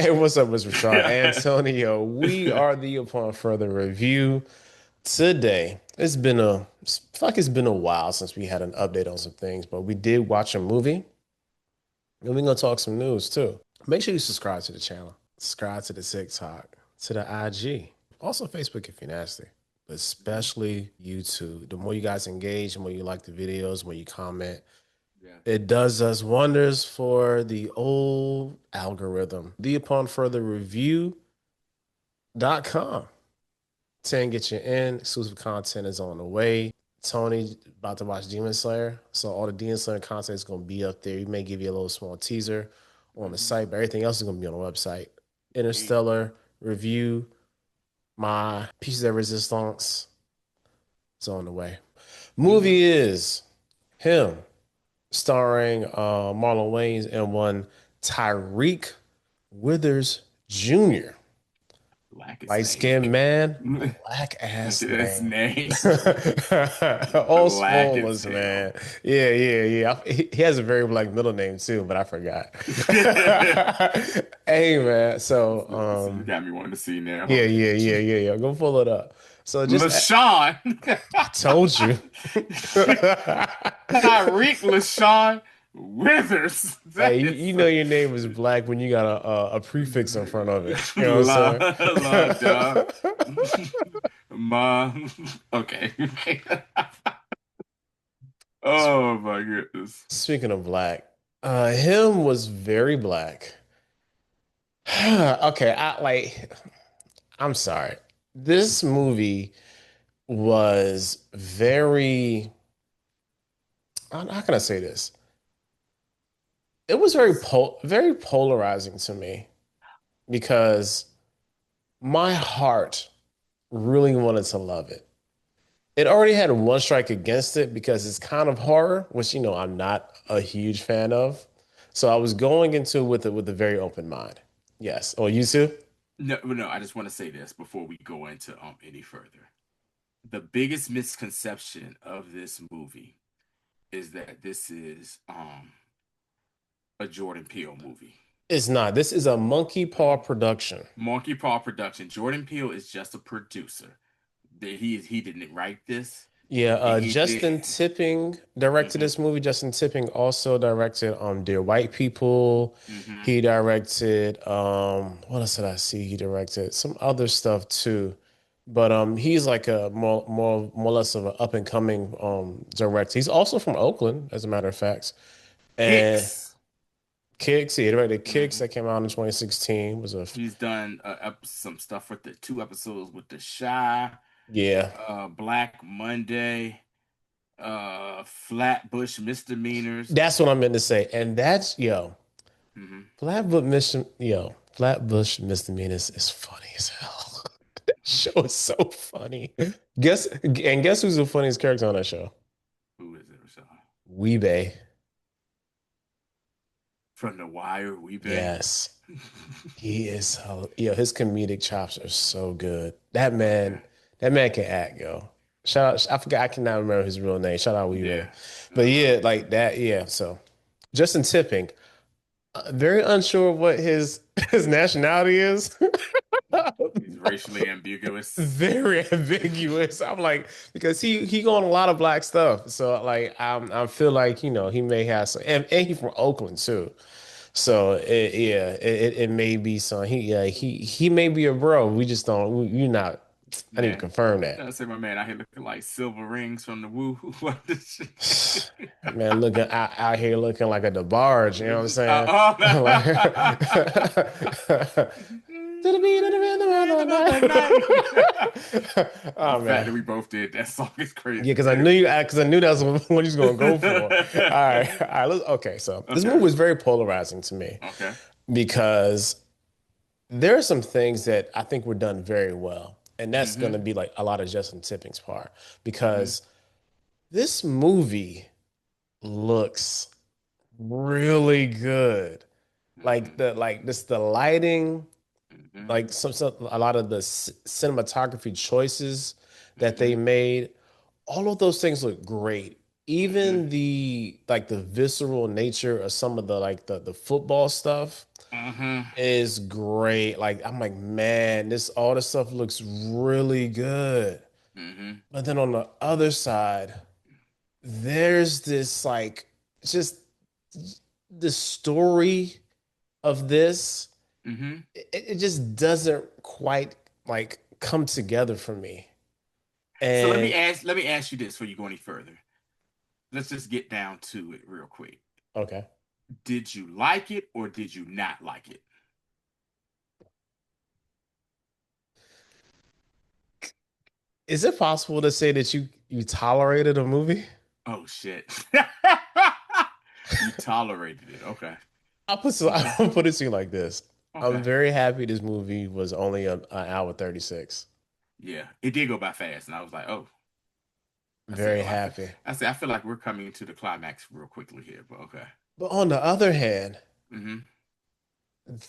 Hey, what's up, Mr. Rashad? Antonio, we are the Upon Further Review. Today, it's like it's been a while since we had an update on some things, but we did watch a movie and we're gonna talk some news too. Make sure you subscribe to the channel, subscribe to the TikTok, to the IG, also Facebook if you're nasty, but especially YouTube. The more you guys engage, the more you like the videos, the more you comment, Yeah. it does us wonders for the old algorithm. The Upon Further Review.com. 10 get you in. Exclusive content is on the way. Tony about to watch Demon Slayer. So all the Demon Slayer content is going to be up there. We may give you a little small teaser on the Hmm. site, but everything else is going to be on the website. Indeed. Interstellar review, my pieces of resistance is on the way. Hmm. Movie is him, starring Marlon Wayans and one Tyreek Withers Jr. Blackest Light name. skinned man, black ass His name. name. All Black as spoilers, hell. man. Yeah, yeah, yeah. He has a very black middle name too, but I forgot. Hey, man. So, So you got me wanting to see yeah, now. yeah, yeah, yeah, yeah. Go pull it up. So LaShawn. I told you. Tyreek LaShawn Withers. Hey, That is you know your name is black when you got a prefix in front of it. You know what La I'm La Duh. saying? Ma. Okay. S- Oh my goodness. Speaking of black, him was very black. Okay, I'm sorry. This movie was very, how can I say this? It was very polarizing to me because my heart really wanted to love it. It already had one strike against it because it's kind of horror, which I'm not a huge fan of. So I was going into it with a very open mind. Yes. Oh, you too? No, no, I just want to say this before we go into any further. The biggest misconception of this movie is that this is a Jordan Peele movie. It's not. This is a Monkey Paw production. MonkeyPaw Production. Jordan Peele is just a producer. He didn't write this. Yeah, He did. Justin Tipping directed Hmm. this movie. Justin Tipping also directed Dear White People. Hmm. He directed what else did I see? He directed some other stuff too. But he's like a more or less of an up and coming director. He's also from Oakland, as a matter of fact. And Kicks. Kicks, he directed Kicks Hmm. that came out in 2016. Was a He's done some stuff with the two episodes with the Shy, yeah. Black Monday, Flatbush Misdemeanors. That's what I meant to say. And that's Hmm. Flatbush Misdemeanors is funny as hell. Show is so funny. Guess who's the funniest character on that show? Who is it, Rashad? Weebay. From The Wire, Weebay. Yes. He is his comedic chops are so good. Okay. That man can act, yo. Shout out, I forgot I cannot remember his real name. Shout out Weebay. Yeah. But Uh-huh. yeah, like that, yeah. So Justin Tipping, very unsure what his his nationality is. He's racially ambiguous. Very ambiguous. I'm like, because he going a lot of black stuff. So like I feel like, he may have some and he from Oakland too. So it may be some he may be a bro. We just don't you not I need to Yeah. confirm that. I say my man out here looking like silver rings from the woo. What the shit? Man, looking out here looking like a DeBarge, you know what I'm saying? Oh, Like to the beat of the rhythm of the the night. night. The Oh fact man. that we both did that song is Yeah, crazy because too. I knew that's what he was gonna go for. All right, all right. Okay, so this movie Okay. was very polarizing to me Okay. because there are some things that I think were done very well, and that's Mm-hmm. gonna be like a lot of Justin Tipping's part Mm-hmm. because this movie looks really good. Like Mm-hmm. the lighting, Mm-hmm. like a lot of the cinematography choices that they Mm-hmm. made, all of those things look great. Mm-hmm. Even the visceral nature of some of the football stuff. Mm-hmm. is great. Like I'm like, man, this all this stuff looks really good. Mm-hmm. But then on the other side, there's this like just the story of this. Mm-hmm. It just doesn't quite like come together for me. So And let me ask you this before you go any further. Let's just get down to it real quick. okay. Did you like it or did you not like it? Is it possible to say that you tolerated a movie? Oh shit. You tolerated it. Okay. Okay. I'll put it to you like this. I'm Okay. very happy this movie was only an hour 36. Yeah. It did go by fast, and I was like, oh. Very happy. I feel like we're coming to the climax real quickly here, but okay. But on the other hand, Mm-hmm.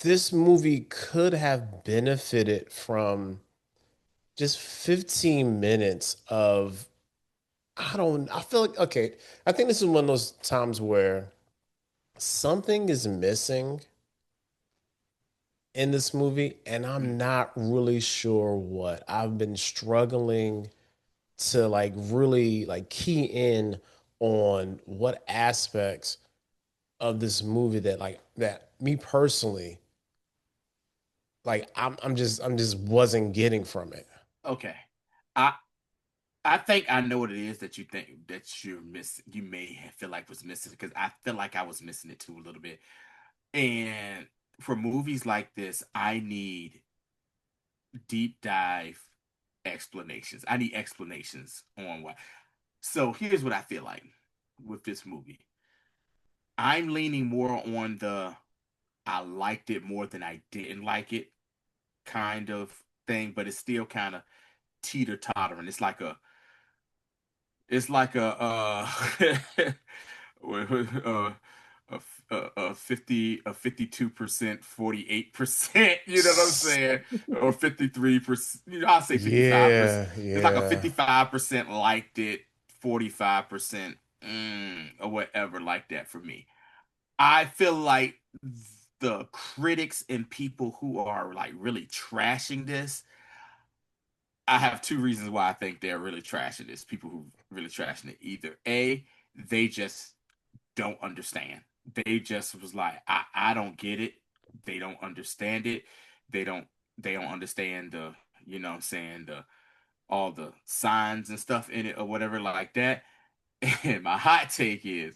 this movie could have benefited from just 15 minutes of I feel like okay, I think this is one of those times where something is missing in this movie, and I'm not really sure what. I've been struggling to like really like key in on what aspects of this movie that that me personally like I'm just wasn't getting from it. Okay. I I think I know what it is that you think that you're missing. You may feel like was missing because I feel like I was missing it too a little bit. And for movies like this, I need deep dive explanations. I need explanations on why. So here's what I feel like with this movie. I'm leaning more on the I liked it more than I didn't like it kind of thing, but it's still kind of teeter tottering. It's like uh a, a 52%, 48%, you know what I'm saying? Or 53%, I'll say 55%. Yeah, It's like a yeah. 55% liked it, 45% or whatever like that for me. I feel like the critics and people who are like really trashing this, I have two reasons why I think they're really trashing this. People who really trashing it. Either A, they just don't understand. They just was like, I don't get it. They don't understand it. They don't they don't understand the, you know what I'm saying, the all the signs and stuff in it or whatever like that. And my hot take is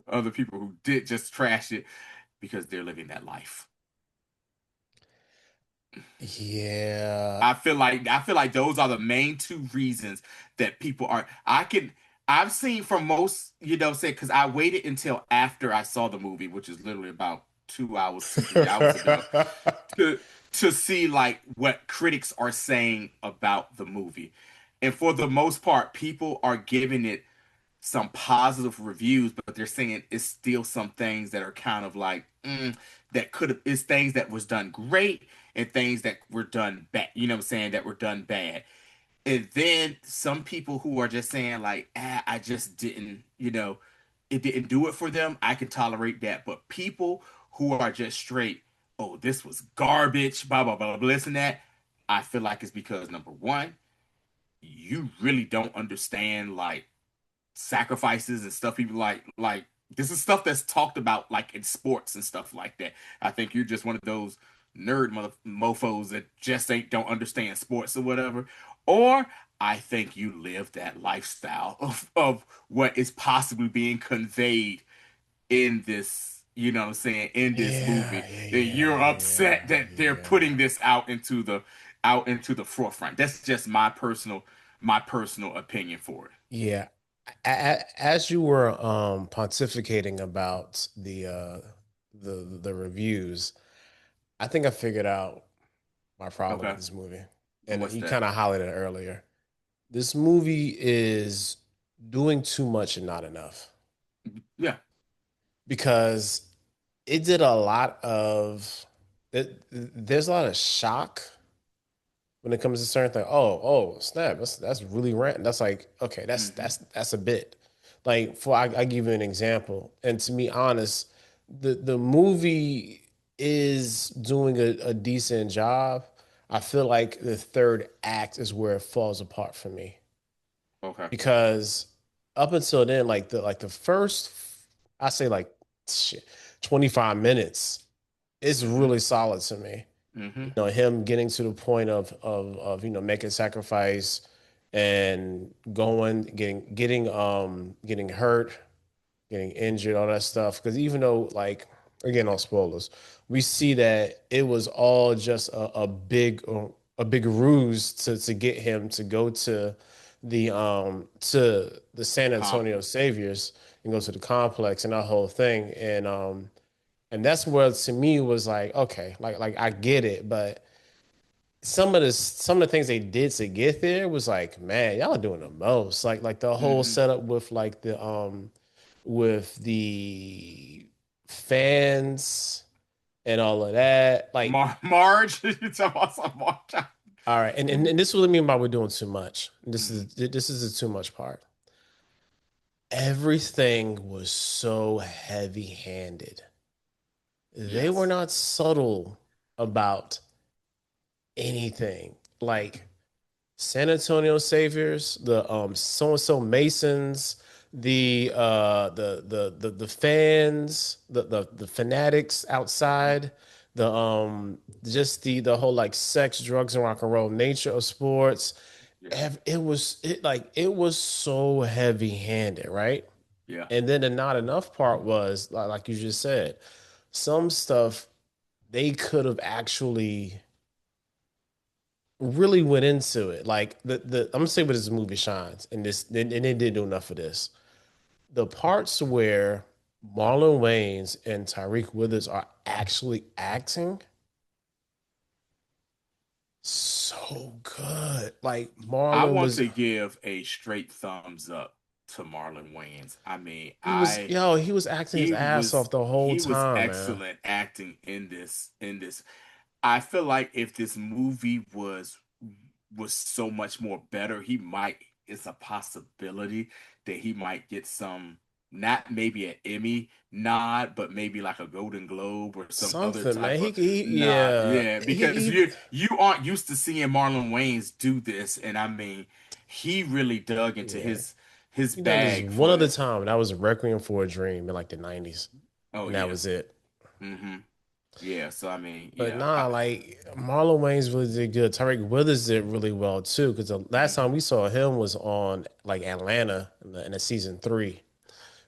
other people who did just trash it because they're living that life. Yeah. I feel like those are the main two reasons that people are I've seen from most, you know, say because I waited until after I saw the movie, which is literally about 2 hours, 3 hours ago, to see like what critics are saying about the movie. And for the most part, people are giving it some positive reviews, but they're saying it's still some things that are kind of like that could have is things that was done great and things that were done bad. You know what I'm saying? That were done bad. And then some people who are just saying like, I just didn't, you know, it didn't do it for them. I can tolerate that. But people who are just straight, oh, this was garbage, blah blah blah, blah this and that. I feel like it's because number one, you really don't understand like sacrifices and stuff people like this is stuff that's talked about like in sports and stuff like that. I think you're just one of those mofos that just ain't don't understand sports or whatever. Or I think you live that lifestyle of what is possibly being conveyed in this, you know what I'm saying, in this Yeah, movie. yeah, And yeah, you're upset yeah, that they're putting yeah. this out into the forefront. That's just my personal opinion for it. Yeah. As you were pontificating about the reviews, I think I figured out my problem with Okay. this movie. And What's you that? kind of highlighted it earlier. This movie is doing too much and not enough Yeah. because it did a lot of there's a lot of shock when it comes to certain things. Oh, snap! That's really random. That's like okay, Hmm. that's a bit. Like I give you an example, and to be honest, the movie is doing a decent job. I feel like the third act is where it falls apart for me Okay. because up until then, like the first, I say like shit, 25 minutes, it's Mm-hmm. really solid to me. Mm-hmm. Him getting to the point of making sacrifice and going, getting hurt, getting injured, all that stuff. Because even though, like, again, no spoilers, we see that it was all just a big ruse to get him to go to the San Antonio Complex. Saviors and go to the complex and that whole thing. And that's where to me was like, okay, like I get it, but some of the things they did to get there was like, man, y'all are doing the most. Like the whole Mm-hmm. setup with the fans and all of that. Like, Marge, you talking about some Marge? all right, and this is what I mean by we're doing too much. Mm-hmm. This is the too much part. Everything was so heavy-handed. They were Yes. not subtle about anything. Like San Antonio Saviors, the so and so Masons, the fans, the fanatics outside, the just the whole like sex, drugs, and rock and roll nature of sports. Yeah. It was so heavy handed, right? Yeah. And then the not enough part was like you just said, some stuff they could have actually really went into it. Like I'm gonna say where this movie shines, and they didn't do enough of this. The parts where Marlon Wayans and Tyreek Withers are actually acting so good. Like I Marlon want was to give a straight thumbs up to Marlon Wayans. I mean, he was acting his he ass was off the whole he was time, man. excellent acting in this. I feel like if this movie was so much more better, he might it's a possibility that he might get some, not maybe an Emmy nod, but maybe like a Golden Globe or some other Something, man. type of nod. Yeah, Yeah, because you aren't used to seeing Marlon Wayans do this, and I mean, he really dug into yeah. his He done this bag one for other this. time. And that was Requiem for a Dream in like the 90s. Oh And that yeah. was it. Mm-hmm. Yeah, so I mean, But yeah. nah, like Marlon Wayans really did good. Tyreek Withers did really well too. Because the last Mhm. time we saw him was on like Atlanta in the season three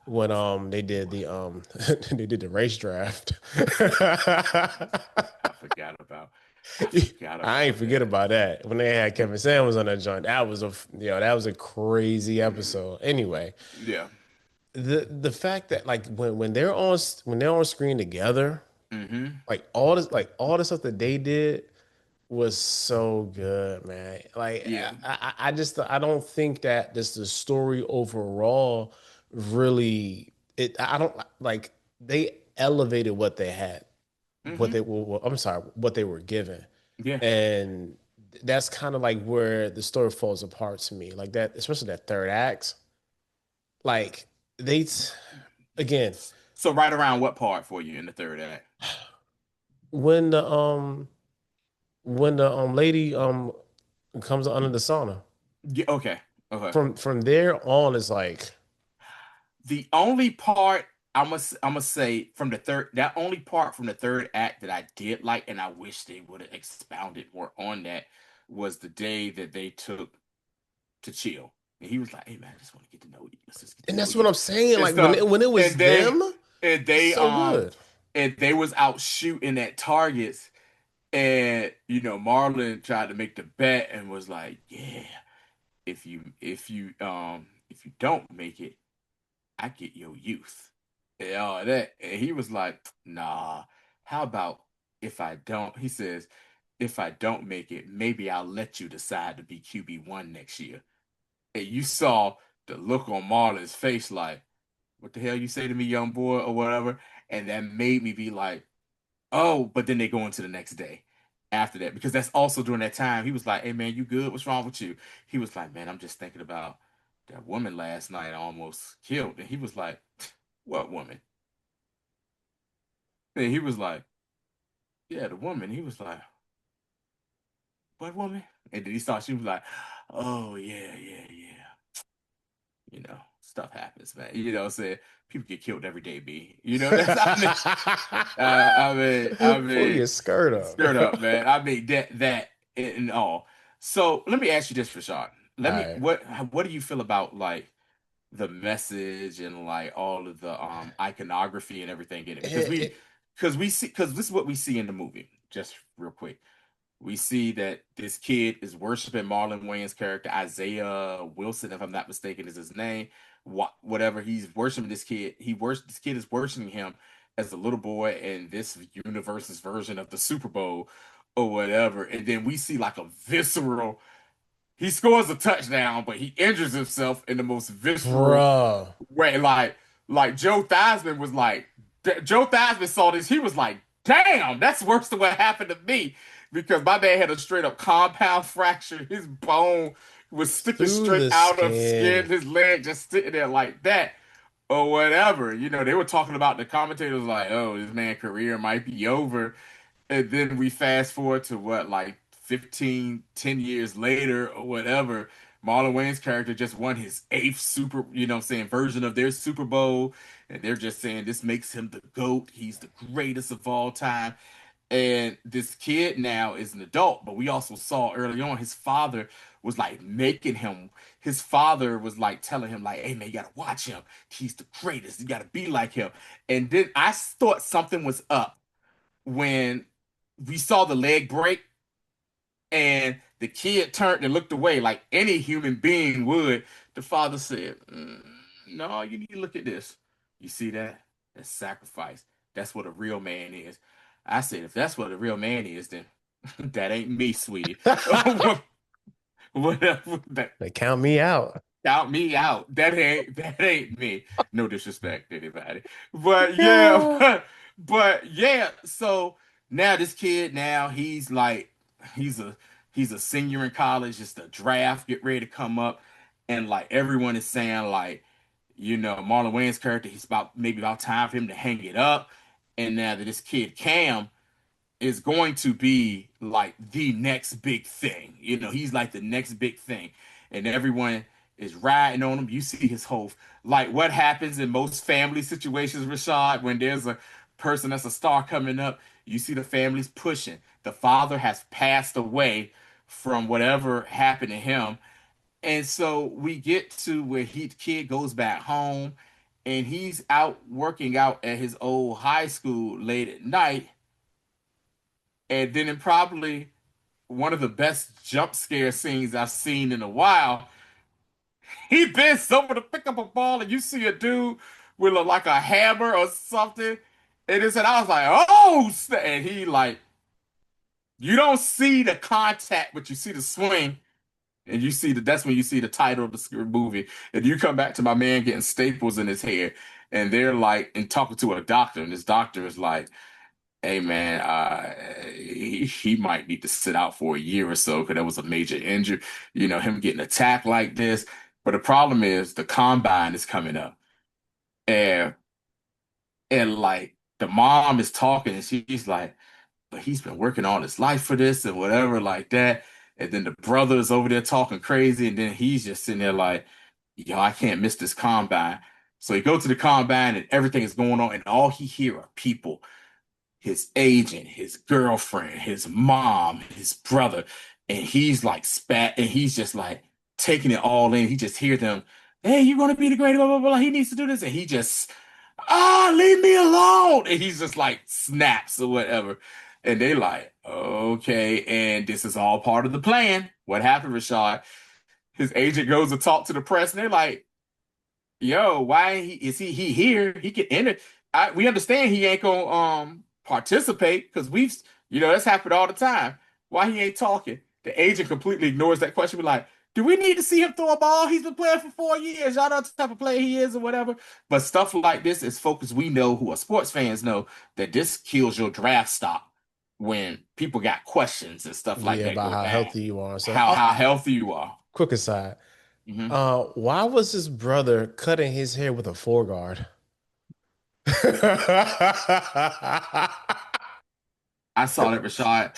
when Was that they did what? the they did the race draft. I forgot about I forgot I ain't about forget that. about that when they had Kevin Samuels on that joint. That was a crazy episode. Anyway, Yeah. the fact that like when they're on screen together, Mm-hmm. like all the stuff that they did was so good, man. Like Yeah. I just I don't think that this the story overall really I don't like they elevated what they had, what Mm-hmm. they were I'm sorry, what they were given. Yeah. And that's kind of like where the story falls apart to me. Like that, especially that third act. Like they again, So right around what part for you in the third act? when the lady comes under the sauna. Yeah, okay. Okay. From there on is like The only part I'm gonna say from the third that only part from the third act that I did like, and I wish they would have expounded more on that, was the day that they took to chill. And he was like, "Hey man, I just want to get to know you. Let's just get to and know that's what you I'm saying. and Like stuff." when it And was they them, and it's they so good. and they was out shooting at targets, and Marlon tried to make the bet and was like, "Yeah, if you don't make it, I get your youth." And all that. And he was like, "Nah, how about if I don't?" He says, "If I don't make it, maybe I'll let you decide to be QB1 next year." And you saw the look on Marlon's face like, "What the hell you say to me, young boy," or whatever. And that made me be like, "Oh," but then they go into the next day after that, because that's also during that time. He was like, "Hey man, you good? What's wrong with you?" He was like, "Man, I'm just thinking about that woman last night I almost killed." And he was like, "What woman?" And he was like, yeah, the woman. He was like, what woman? And then he saw she was like, oh yeah, yeah, yeah. Stuff happens, man. You know what I'm saying? People get killed every day, B. That's I Pull mean, your skirt skirt up, up. man. I mean that and all. So let me ask you this, Rashad. All Let me right. what do you feel about like the message and like all of the iconography and everything in it? Because It, we it, because we see because this is what we see in the movie, just real quick. We see that this kid is worshiping Marlon Wayans' character, Isaiah Wilson, if I'm not mistaken, is his name. Whatever, he's worshiping this kid. This kid is worshiping him as a little boy in this universe's version of the Super Bowl or whatever. And then we see like a visceral. He scores a touchdown, but he injures himself in the most visceral Bruh. way. Like Joe Theismann was like, Joe Theismann saw this. He was like, damn, that's worse than what happened to me because my man had a straight up compound fracture. His bone was sticking Through straight the out of skin. skin. His leg just sitting there like that or whatever. They were talking about the commentators like, oh, this man's career might be over. And then we fast forward to what, like 15, 10 years later or whatever. Marlon Wayne's character just won his eighth what I'm saying, version of their Super Bowl. And they're just saying this makes him the GOAT. He's the greatest of all time. And this kid now is an adult, but we also saw early on his father was like making him, his father was like telling him, like, hey man, you gotta watch him. He's the greatest. You gotta be like him. And then I thought something was up when we saw the leg break and the kid turned and looked away like any human being would. The father said, no, you need to look at this. You see that? That's sacrifice. That's what a real man is. I said, if that's what a real man is, then that ain't me, sweetie. Whatever that They count me out. count me out. That ain't me. No disrespect to anybody. But yeah, Yeah. but yeah, so now this kid now he's a he's a senior in college, it's the draft get ready to come up, and like everyone is saying like, Marlon Wayans' character, he's about time for him to hang it up. And now that this kid Cam is going to be like the next big thing. He's like the next big thing. And everyone is riding on him. You see his whole, like what happens in most family situations, Rashad, when there's a person that's a star coming up, you see the families pushing. The father has passed away from whatever happened to him. And so we get to where kid goes back home and he's out working out at his old high school late at night. And then in probably one of the best jump scare scenes I've seen in a while, he bends over to pick up a ball, and you see a dude with like a hammer or something. And I was like, oh, and he like, you don't see the contact, but you see the swing, and that's when you see the title of the movie. And you come back to my man getting staples in his hair, and they're like, and talking to a doctor, and this doctor is like, hey man, he might need to sit out for a year or so because that was a major injury. Him getting attacked like this. But the problem is the combine is coming up, and like the mom is talking, and she's like, "But he's been working all his life for this and whatever like that." And then the brother is over there talking crazy, and then he's just sitting there like, "Yo, I can't miss this combine." So he goes to the combine, and everything is going on, and all he hear are people, his agent, his girlfriend, his mom, his brother, and he's like spat, and he's just like taking it all in. He just hear them, "Hey, you're gonna be the great blah blah blah." He needs to do this, and he just leave me alone, and he's just like snaps or whatever, and they like, okay, and this is all part of the plan. What happened, Rashad? His agent goes to talk to the press, and they're like, yo, why is he here? He can enter. We understand he ain't gonna participate because that's happened all the time. Why he ain't talking? The agent completely ignores that question. Be like, do we need to see him throw a ball? He's been playing for 4 years. Y'all know what type of player he is or whatever. But stuff like this is focused. We know who are sports fans know that this kills your draft stock when people got questions and stuff like Yeah, that about go how down. healthy you are. So, How healthy you are. quick aside. Mhm. Why was his brother cutting his hair with a foreguard? I saw that Rashad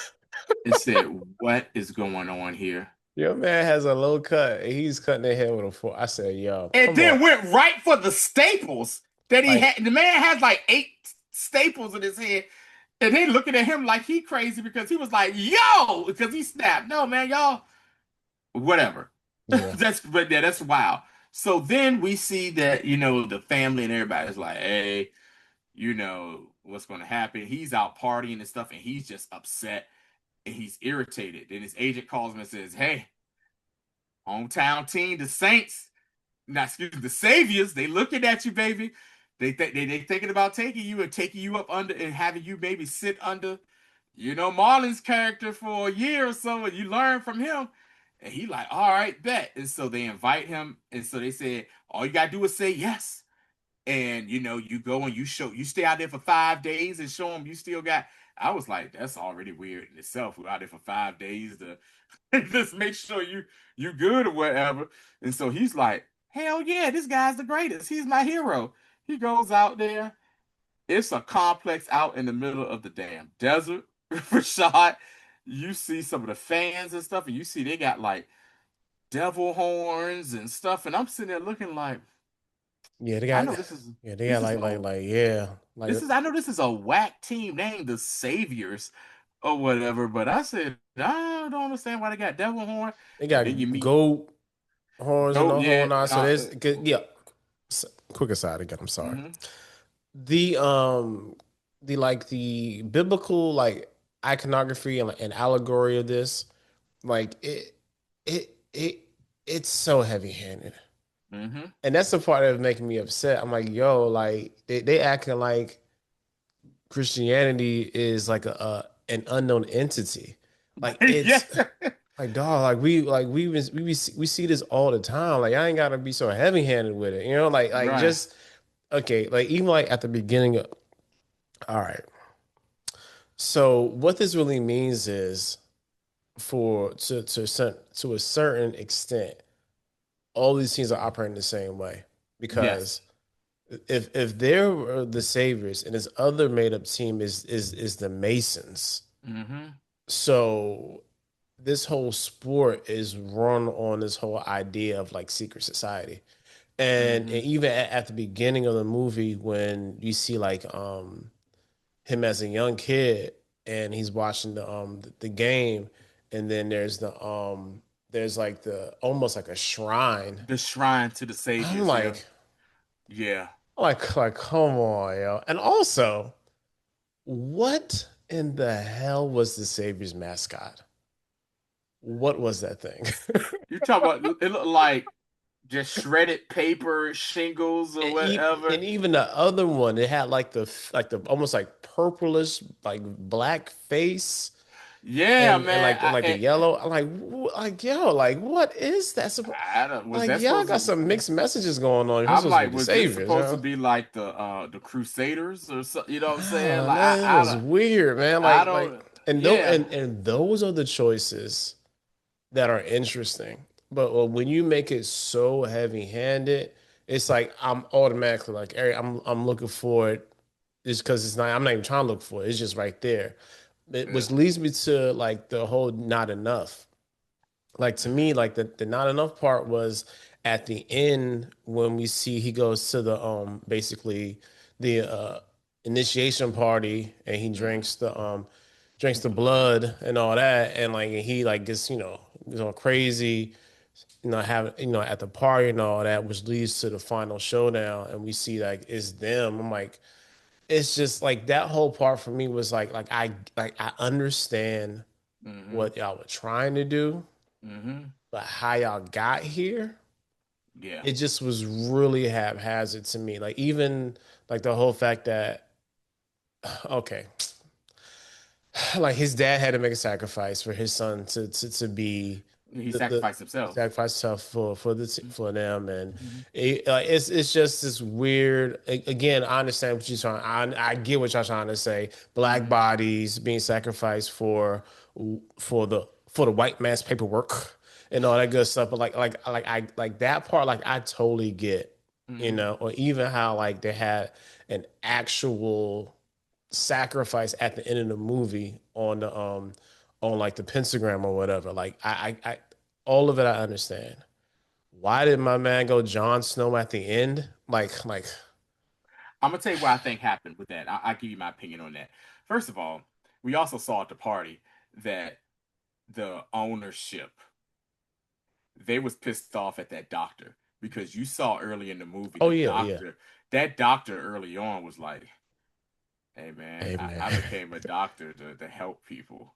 and said, "What is going on here?" Your man has a low cut and he's cutting their hair with a fork. I said, yo, And come on. then went right for the staples that he Like, had. The man has like 8 staples in his head, and they looking at him like he crazy because he was like, "Yo," because he snapped. No, man, y'all, whatever. yeah. But yeah, that's wild. So then we see that the family and everybody's like, "Hey, what's going to happen?" He's out partying and stuff, and he's just upset and he's irritated. Then his agent calls him and says, "Hey, hometown team, the Saints, not excuse me, the Saviors, they looking at you, baby. They thinking about taking you and taking you up under and having you maybe sit under, Marlon's character for a year or so, and you learn from him." And he like, "All right, bet." And so they invite him, and so they said, "All you gotta do is say yes." And you go and you stay out there for 5 days and show them you still got. I was like, that's already weird in itself. We're out there for 5 days to just make sure you good or whatever. And so he's like, hell yeah, this guy's the greatest. He's my hero. He goes out there. It's a complex out in the middle of the damn desert. Rashad, you see some of the fans and stuff, and you see they got like devil horns and stuff. And I'm sitting there looking like, Yeah, they I got know this is yeah, they got this is a yeah. Like I know this is a whack team named the Saviors or whatever, but I said I don't understand why they got devil horn. they And got then you meet goat horns and Goat, the whole yeah, nine. So there's yeah. Quick aside again, I'm sorry. mm-hmm, The the biblical like iconography and allegory of this, like it it's so heavy-handed. mm-hmm. And that's the part that was making me upset. I'm like, yo, like they acting like Christianity is like an unknown entity. Like Yeah, it's like dog, we see this all the time. Like I ain't gotta be so heavy-handed with it, you know? Like right. just okay, like even like at the beginning of all right. So what this really means is for to a certain extent, all these teams are operating the same way Yes. because if they're the saviors and this other made up team is the Masons. Mm-hmm. So this whole sport is run on this whole idea of like secret society. And Mm-hmm. even at the beginning of the movie when you see like him as a young kid and he's watching the game and then there's like the almost like a shrine. The shrine to the I'm Saviors, yeah. like Yeah. come on, yo. And also, what in the hell was the Savior's mascot? What was that thing? You talk about it looked like just shredded paper, shingles or And whatever. even the other one, it had like the almost like purplish, like black face Yeah, man. and like the yellow. I'm like, like yo, like what is that? I don't, was Like that y'all supposed got to some mixed messages going on. You're I'm supposed to be like, the was this saviors, you supposed to know? be like the Crusaders or something? You know what I'm saying? Oh Like man, it was weird, man. I don't yeah. And those are the choices that are interesting. But when you make it so heavy-handed, it's like I'm automatically like, Eric, I'm looking for it just because it's not. I'm not even trying to look for it. It's just right there. Yeah. Which leads me to like the whole not enough. Like to me, Mm-hmm. like the not enough part was at the end when we see he goes to the basically the initiation party and he Mm-hmm. drinks the blood and all that and like he like gets crazy have at the party and all that which leads to the final showdown and we see like it's them. I'm like it's just like that whole part for me was like I understand Mm-hmm. what y'all were trying to do, Mm-hmm. but how y'all got here, Yeah. it just was really haphazard to me. Like even like the whole fact that okay, like his dad had to make a sacrifice for his son to be He the sacrificed himself. sacrifice stuff for them and Mm-hmm. it's just this weird again I understand what you're trying I get what y'all trying to say black Mm-hmm. bodies being sacrificed for the white man's paperwork and all that good stuff but I like that part like I totally get Mm-hmm. or even how like they had an actual sacrifice at the end of the movie on like the pentagram or whatever. Like I all of it I understand. Why did my man go Jon Snow at the end? Like I'm gonna tell you what I think happened with that. I'll give you my opinion on that. First of all, we also saw at the party that the ownership, they was pissed off at that doctor because you saw early in the movie oh yeah, yeah. that doctor early on was like, hey man, Hey I man. became a doctor to help people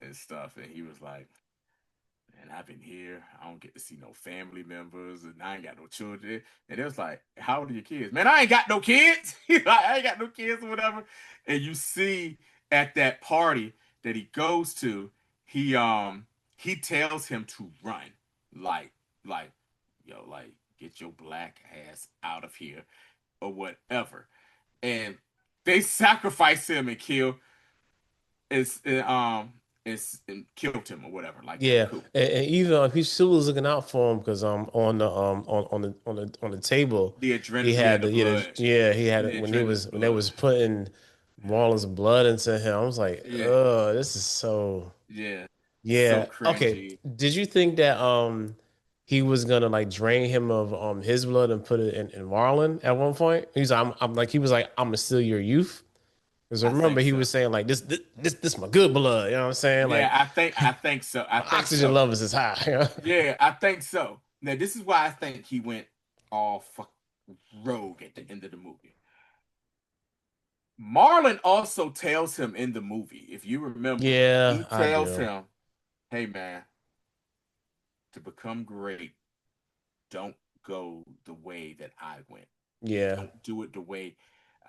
and stuff. And he was like, and I've been here. I don't get to see no family members, and I ain't got no children. And it was like, how old are your kids? Man, I ain't got no kids. Like, I ain't got no kids or whatever. And you see at that party that he goes to, he tells him to run, like like like get your black ass out of here or whatever. And they sacrifice him and kill is is and killed him or whatever like that. Yeah, Cool. and even he still was looking out for him because on the on the table The he adrenaline, yeah, had the the yeah, blood, yeah he had it the adrenaline, when they blood, was putting Marlon's blood into him. I was like, yeah, oh, this is so yeah, so yeah. Okay, cringy. did you think that he was gonna like drain him of his blood and put it in Marlon at one point? He's I'm like he was like I'm gonna steal your youth. Because I remember think he so. was saying like this my good blood. You know what I'm saying? Yeah, Like I think so. I my think oxygen so. levels is high. You know? Yeah, I think so. Now this is why I think he went all fuck rogue at the end of the movie. Marlon also tells him in the movie, if you remember, he Yeah, I tells do. him, "Hey man, to become great, don't go the way that I went. Yeah, Don't do it the way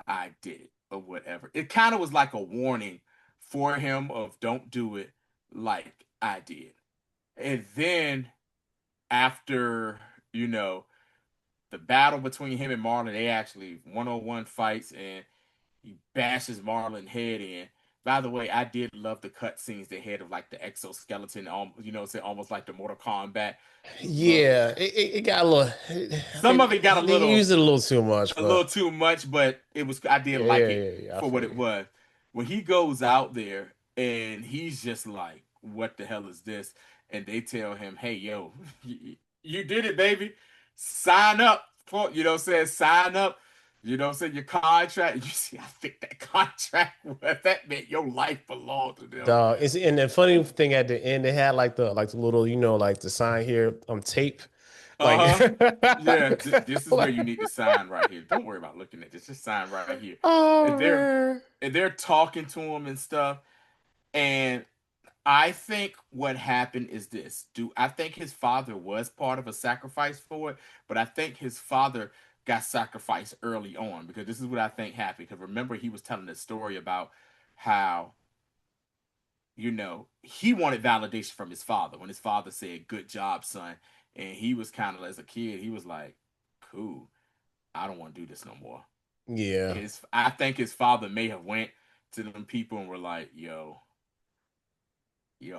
I did it or whatever." It kind of was like a warning for him of don't do it like I did. And then after, you know, the battle between him and Marlon, they actually 101 fights and he bashes Marlon head in. By the way, I did love the cut scenes they had of like the exoskeleton, say almost like the Mortal Kombat look. yeah. It got a little. Some of it got They used it a little too much, a little but too much, but it was I did yeah, like yeah, it yeah, yeah. I for what feel it you. was. When he goes out there and he's just like, "What the hell is this?" And they tell him, "Hey, yo, you did it, baby. Sign up for says sign up. Your contract. You see, I think that contract was that meant your life belonged to them. Dog. It's and the funny thing at the end, they had like the little like the sign here tape, like Uh-huh. Yeah, this is where you need to sign right here. Don't worry about looking at this. Just sign right here. And oh they're man. and they're talking to him and stuff. And I think what happened is this. Do I think his father was part of a sacrifice for it? But I think his father got sacrificed early on because this is what I think happened. Because remember, he was telling the story about how he wanted validation from his father when his father said, "Good job, son." And he was kind of, as a kid, he was like, "Cool, I don't want to do this no more." Yeah, I think his father may have went to them people and were like,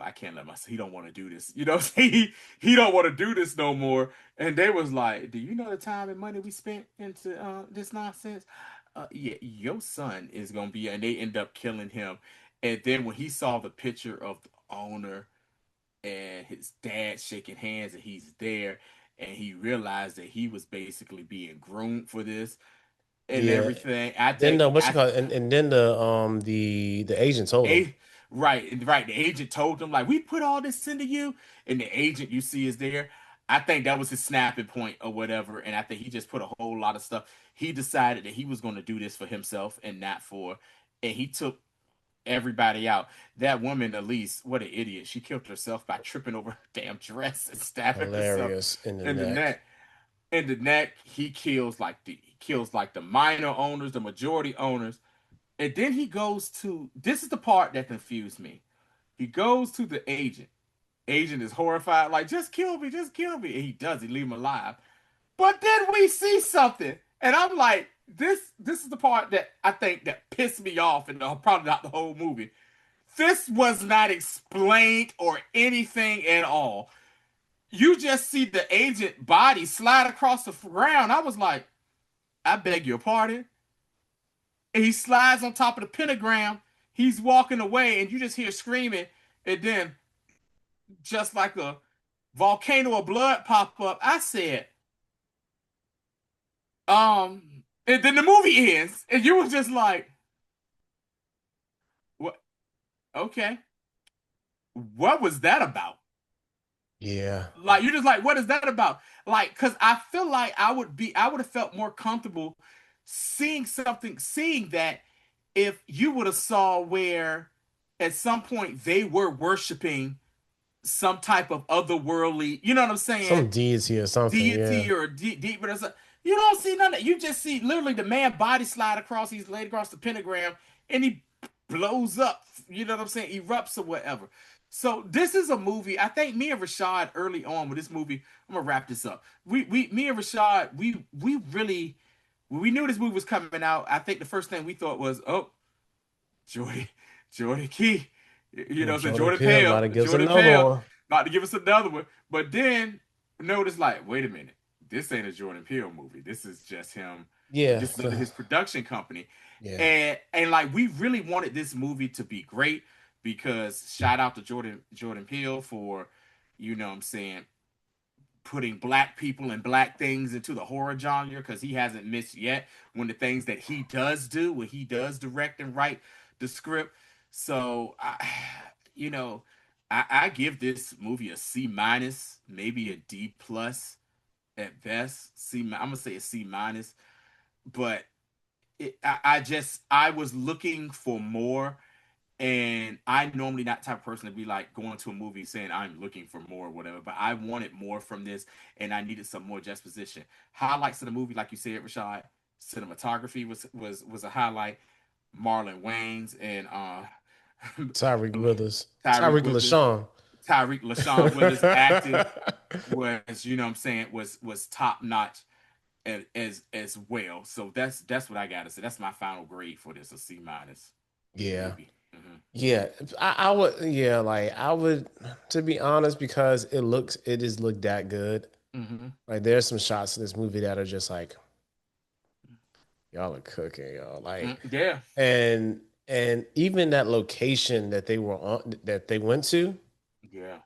I can't let myself. He don't want to do this. He don't want to do this no more. And they was like, "Do you know the time and money we spent into this nonsense? Yeah, your son is gonna be." And they end up killing him. And then when he saw the picture of the owner and his dad shaking hands, and he's there, and he realized that he was basically being groomed for this and yeah. everything. I Then think what you call it? And then the agent told him. right. The agent told him like we put all this into you, and the agent you see is there. I think that was his snapping point or whatever, and I think he just put a whole lot of stuff. He decided that he was going to do this for himself and not for, and he took everybody out. That woman, Elise, what an idiot! She killed herself by tripping over her damn dress and stabbing herself Hilarious in the in the neck. neck. In the neck, he kills like the minor owners, the majority owners, and then he goes to this is the part that confused me. He goes to the agent. Agent is horrified, like, just kill me, just kill me. And he does, he leave him alive. But then we see something. And I'm like, this is the part that I think that pissed me off and probably not the whole movie. This was not explained or anything at all. You just see the agent body slide across the ground. I was like, I beg your pardon. and he slides on top of the pentagram. He's walking away, and you just hear screaming, and then just like a volcano of blood pop up. I said, and then the movie ends, and you was just like, what? Okay, what was that about? Yeah. Like you're just like, what is that about? Like, because I feel like I would have felt more comfortable seeing that if you would have saw where at some point they were worshiping some type of otherworldly, you know what I'm saying? Some deity or something. Yeah. Deity or deep, but you don't see none of that. You just see literally the man body slide across, he's laid across the pentagram, and he blows up. You know what I'm saying? Erupts or whatever. So this is a movie. I think me and Rashad early on with this movie. I'm gonna wrap this up. Me and Rashad, we really when we knew this movie was coming out. I think the first thing we thought was, oh, Jordy, Jordy Key, you know, so Jordan Peele about to give us Jordan another Peele, one. about to give us another one. But then notice, like, wait a minute, this ain't a Jordan Peele movie. This is just him. Yeah. This is under his production company, Yeah. and like we really wanted this movie to be great because shout out to Jordan Peele for, you know, what I'm saying putting black people and black things into the horror genre because he hasn't missed yet when the things that he does do when he does direct and write the script. So you know, I give this movie a C minus, maybe a D plus at best. I'm gonna say a C minus, but I was looking for more, and I normally not the type of person to be like going to a movie saying I'm looking for more or whatever, but I wanted more from this and I needed some more juxtaposition. Highlights of the movie, like you said, Rashad, cinematography was a highlight. Marlon Wayans and Tyreek Withers. Tyreek Tyreek Withers, LaShawn. Tyreek LaShawn Withers acting was, you know what I'm saying, was top notch as well. So that's what I gotta say. That's my final grade for this, a C minus for the Yeah. movie. Hmm. Yeah. I would, yeah, like I would, to be honest, because it just looked that good. Hmm. Like there's some shots in this movie that are just like, y'all are cooking, y'all. Like, Yeah. and even that location that they were on that they went to, Yeah.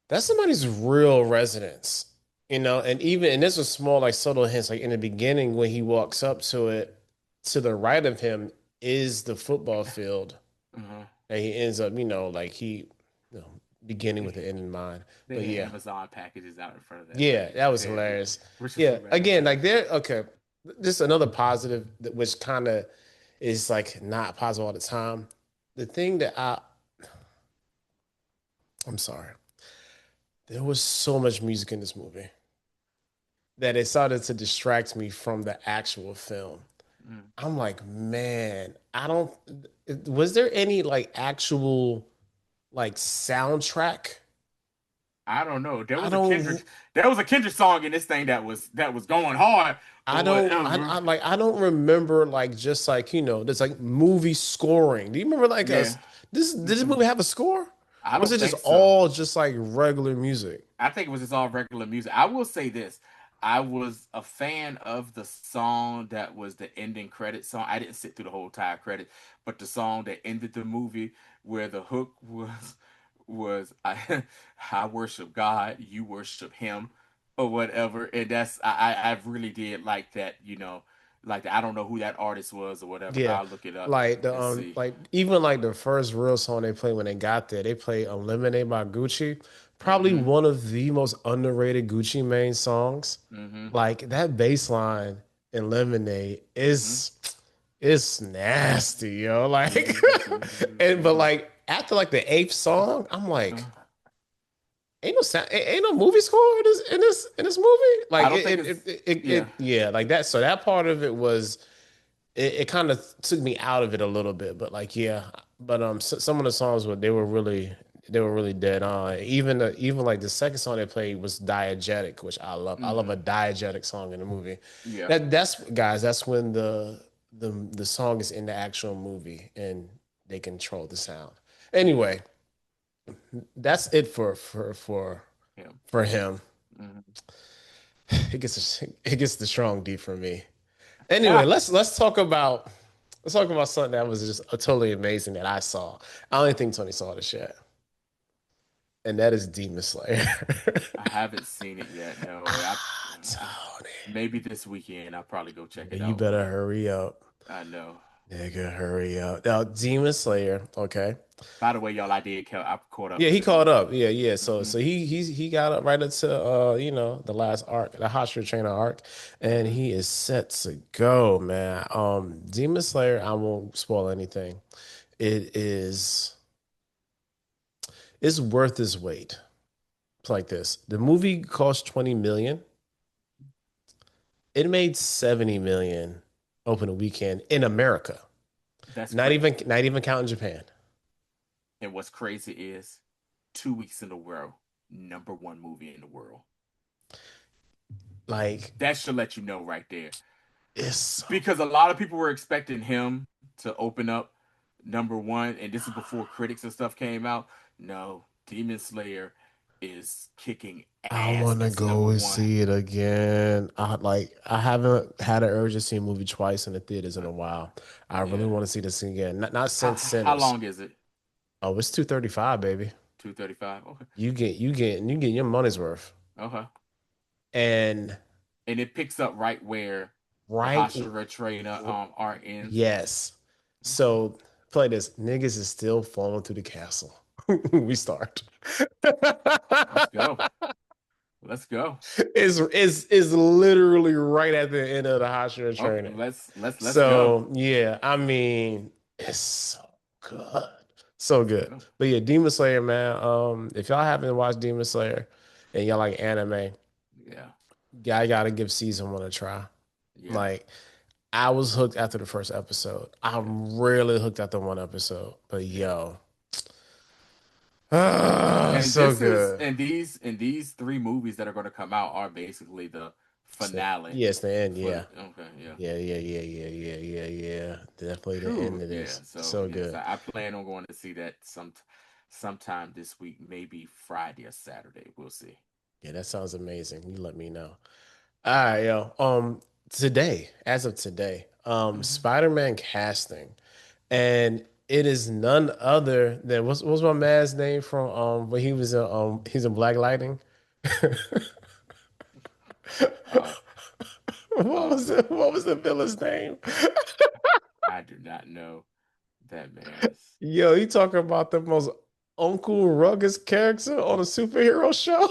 that's somebody's real residence, and this was small, like subtle hints, like in the beginning when he walks up to it, to the right of him is the football field, Hmm. and he ends up, like you know, beginning with the end in mind. They But had yeah, Amazon packages out in front of that yeah, thing. that was They had, hilarious. which is Yeah, hilarious. again, like there, okay, just another positive which kind of is like not positive all the time. The thing that I'm sorry, there was so much music in this movie that it started to distract me from the actual film. Mm. I'm like, man, I don't. Was there any like actual like soundtrack? I don't know. I don't. There was a Kendrick song in this thing that was going hard I or don't. whatever. I don't remember like just like there's like movie scoring. Do you remember like Yeah. us? Did this Mm-mm. movie have a score? I Or was don't it just think so. all just like regular music? I think it was just all regular music. I will say this. I was a fan of the song that was the ending credit song. I didn't sit through the whole entire credit, but the song that ended the movie where the hook was I worship God, you worship him or whatever. And I really did like that, like that. I don't know who that artist was or whatever, but Yeah, I'll look it up like the and see. like even like the first real song they played when they got there, they played "Lemonade" by Gucci, probably Mm-hmm. one of the most underrated Gucci Mane songs. Mm-hmm. Like that bass line in "Lemonade" Mm-hmm. is nasty, yo. Like, and but Mm-hmm. like after like the eighth song, I'm like, Mm-hmm. ain't no sound, ain't no movie score in this movie. I Like don't think it's yeah. yeah, like that. So that part of it was it kind of took me out of it a little bit, but like yeah, but some of the songs they were really dead on. Even like the second song they played was diegetic, which I love. I love Mm-hmm. a diegetic song in the movie. Yeah. That's guys, that's when the song is in the actual movie and they control the sound. Anyway, that's it Yeah. for him. Mm-hmm. It gets the strong D for me. Anyway, let's talk about. Let's talk about something that was just totally amazing that I saw. I don't even think Tony saw this yet, and that is Demon Slayer. I haven't seen it yet. No, I Tony, maybe this weekend I'll probably go check yeah, it you out. better hurry up. I know. Nigga, hurry up. Now, Demon Slayer, okay. By the way, y'all, I caught up Yeah, to he the caught movie. up. Yeah, yeah. So Mm-hmm. so he got up right into the last arc, the Hashira Trainer arc, and Mm-hmm. he is set to go, man. Demon Slayer, I won't spoil anything. It is it's worth its weight. It's like this. The movie cost 20 million. It made 70 million opening weekend in America. That's Not even crazy. not even counting Japan. And what's crazy is 2 weeks in a row, #1 movie in the world. Like That should let you know right there. it's so Because a lot of people were expecting him to open up #1, and this is before critics and stuff came out. No, Demon Slayer is kicking I ass want to as go number and one. see it again. I haven't had an urge to see a movie twice in the theaters in Uh, a while. I really yeah. want to see this again. Not How since how Sinners. long is it? Oh, it's 235, baby. 2:35. Okay. You get your money's worth. Okay. And And it picks up right where the right, Hashira trainer art ends. yes. Okay. So play this. Niggas is still falling through the castle. We start. Let's go. Let's go. Is literally right at the end of the Hashira Okay, training. let's go. So yeah, I mean, it's so good. So Let's good. go. But yeah, Demon Slayer, man. If y'all haven't watched Demon Slayer and y'all like anime, Yeah. I gotta give season one a try. Yeah. Like I was hooked after the first episode. Yeah. I'm really hooked after one episode. But Yeah. yo, And so this is good. and these three movies that are going to come out are basically the finale Yes, the end. for the Yeah. okay, yeah. Yeah, yeah, yeah, yeah, yeah, yeah, yeah. Definitely the Whew, end of yeah. this. So So yes, good. I plan on going to see that sometime this week, maybe Friday or Saturday. We'll see. Yeah, that sounds amazing. You let me know. All right, yo. Today, as of today, Hmm. Spider-Man casting, and it is none other than what's my man's name from when he was in he's in Black Lightning. Uh uh What was the villain's name? I do not know that man's Yo, you talking about the most Uncle Rugged character on a superhero show?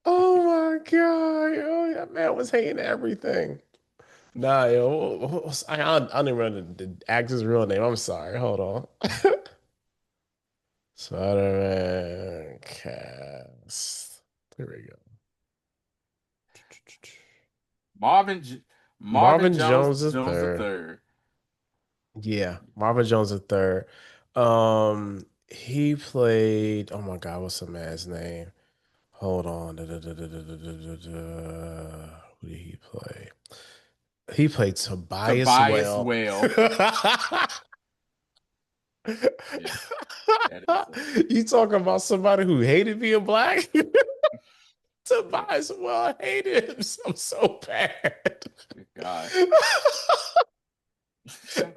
Oh my God, yo, that man was hating everything. Nah, yo, I don't even remember the actor's real name. I'm sorry. Hold on. Spider-Man cast. Here we go. Marvin J- Marvin Marvin Jones Jones the Jones the third. third. Yeah, Marvin Jones the third. He played. Oh my God, what's the man's name? Hold on. Who did he play? He played Tobias Tobias Well. Whale. Yeah, that is You talking about somebody who hated being black? yeah. Tobias Well hated him so bad. Good God.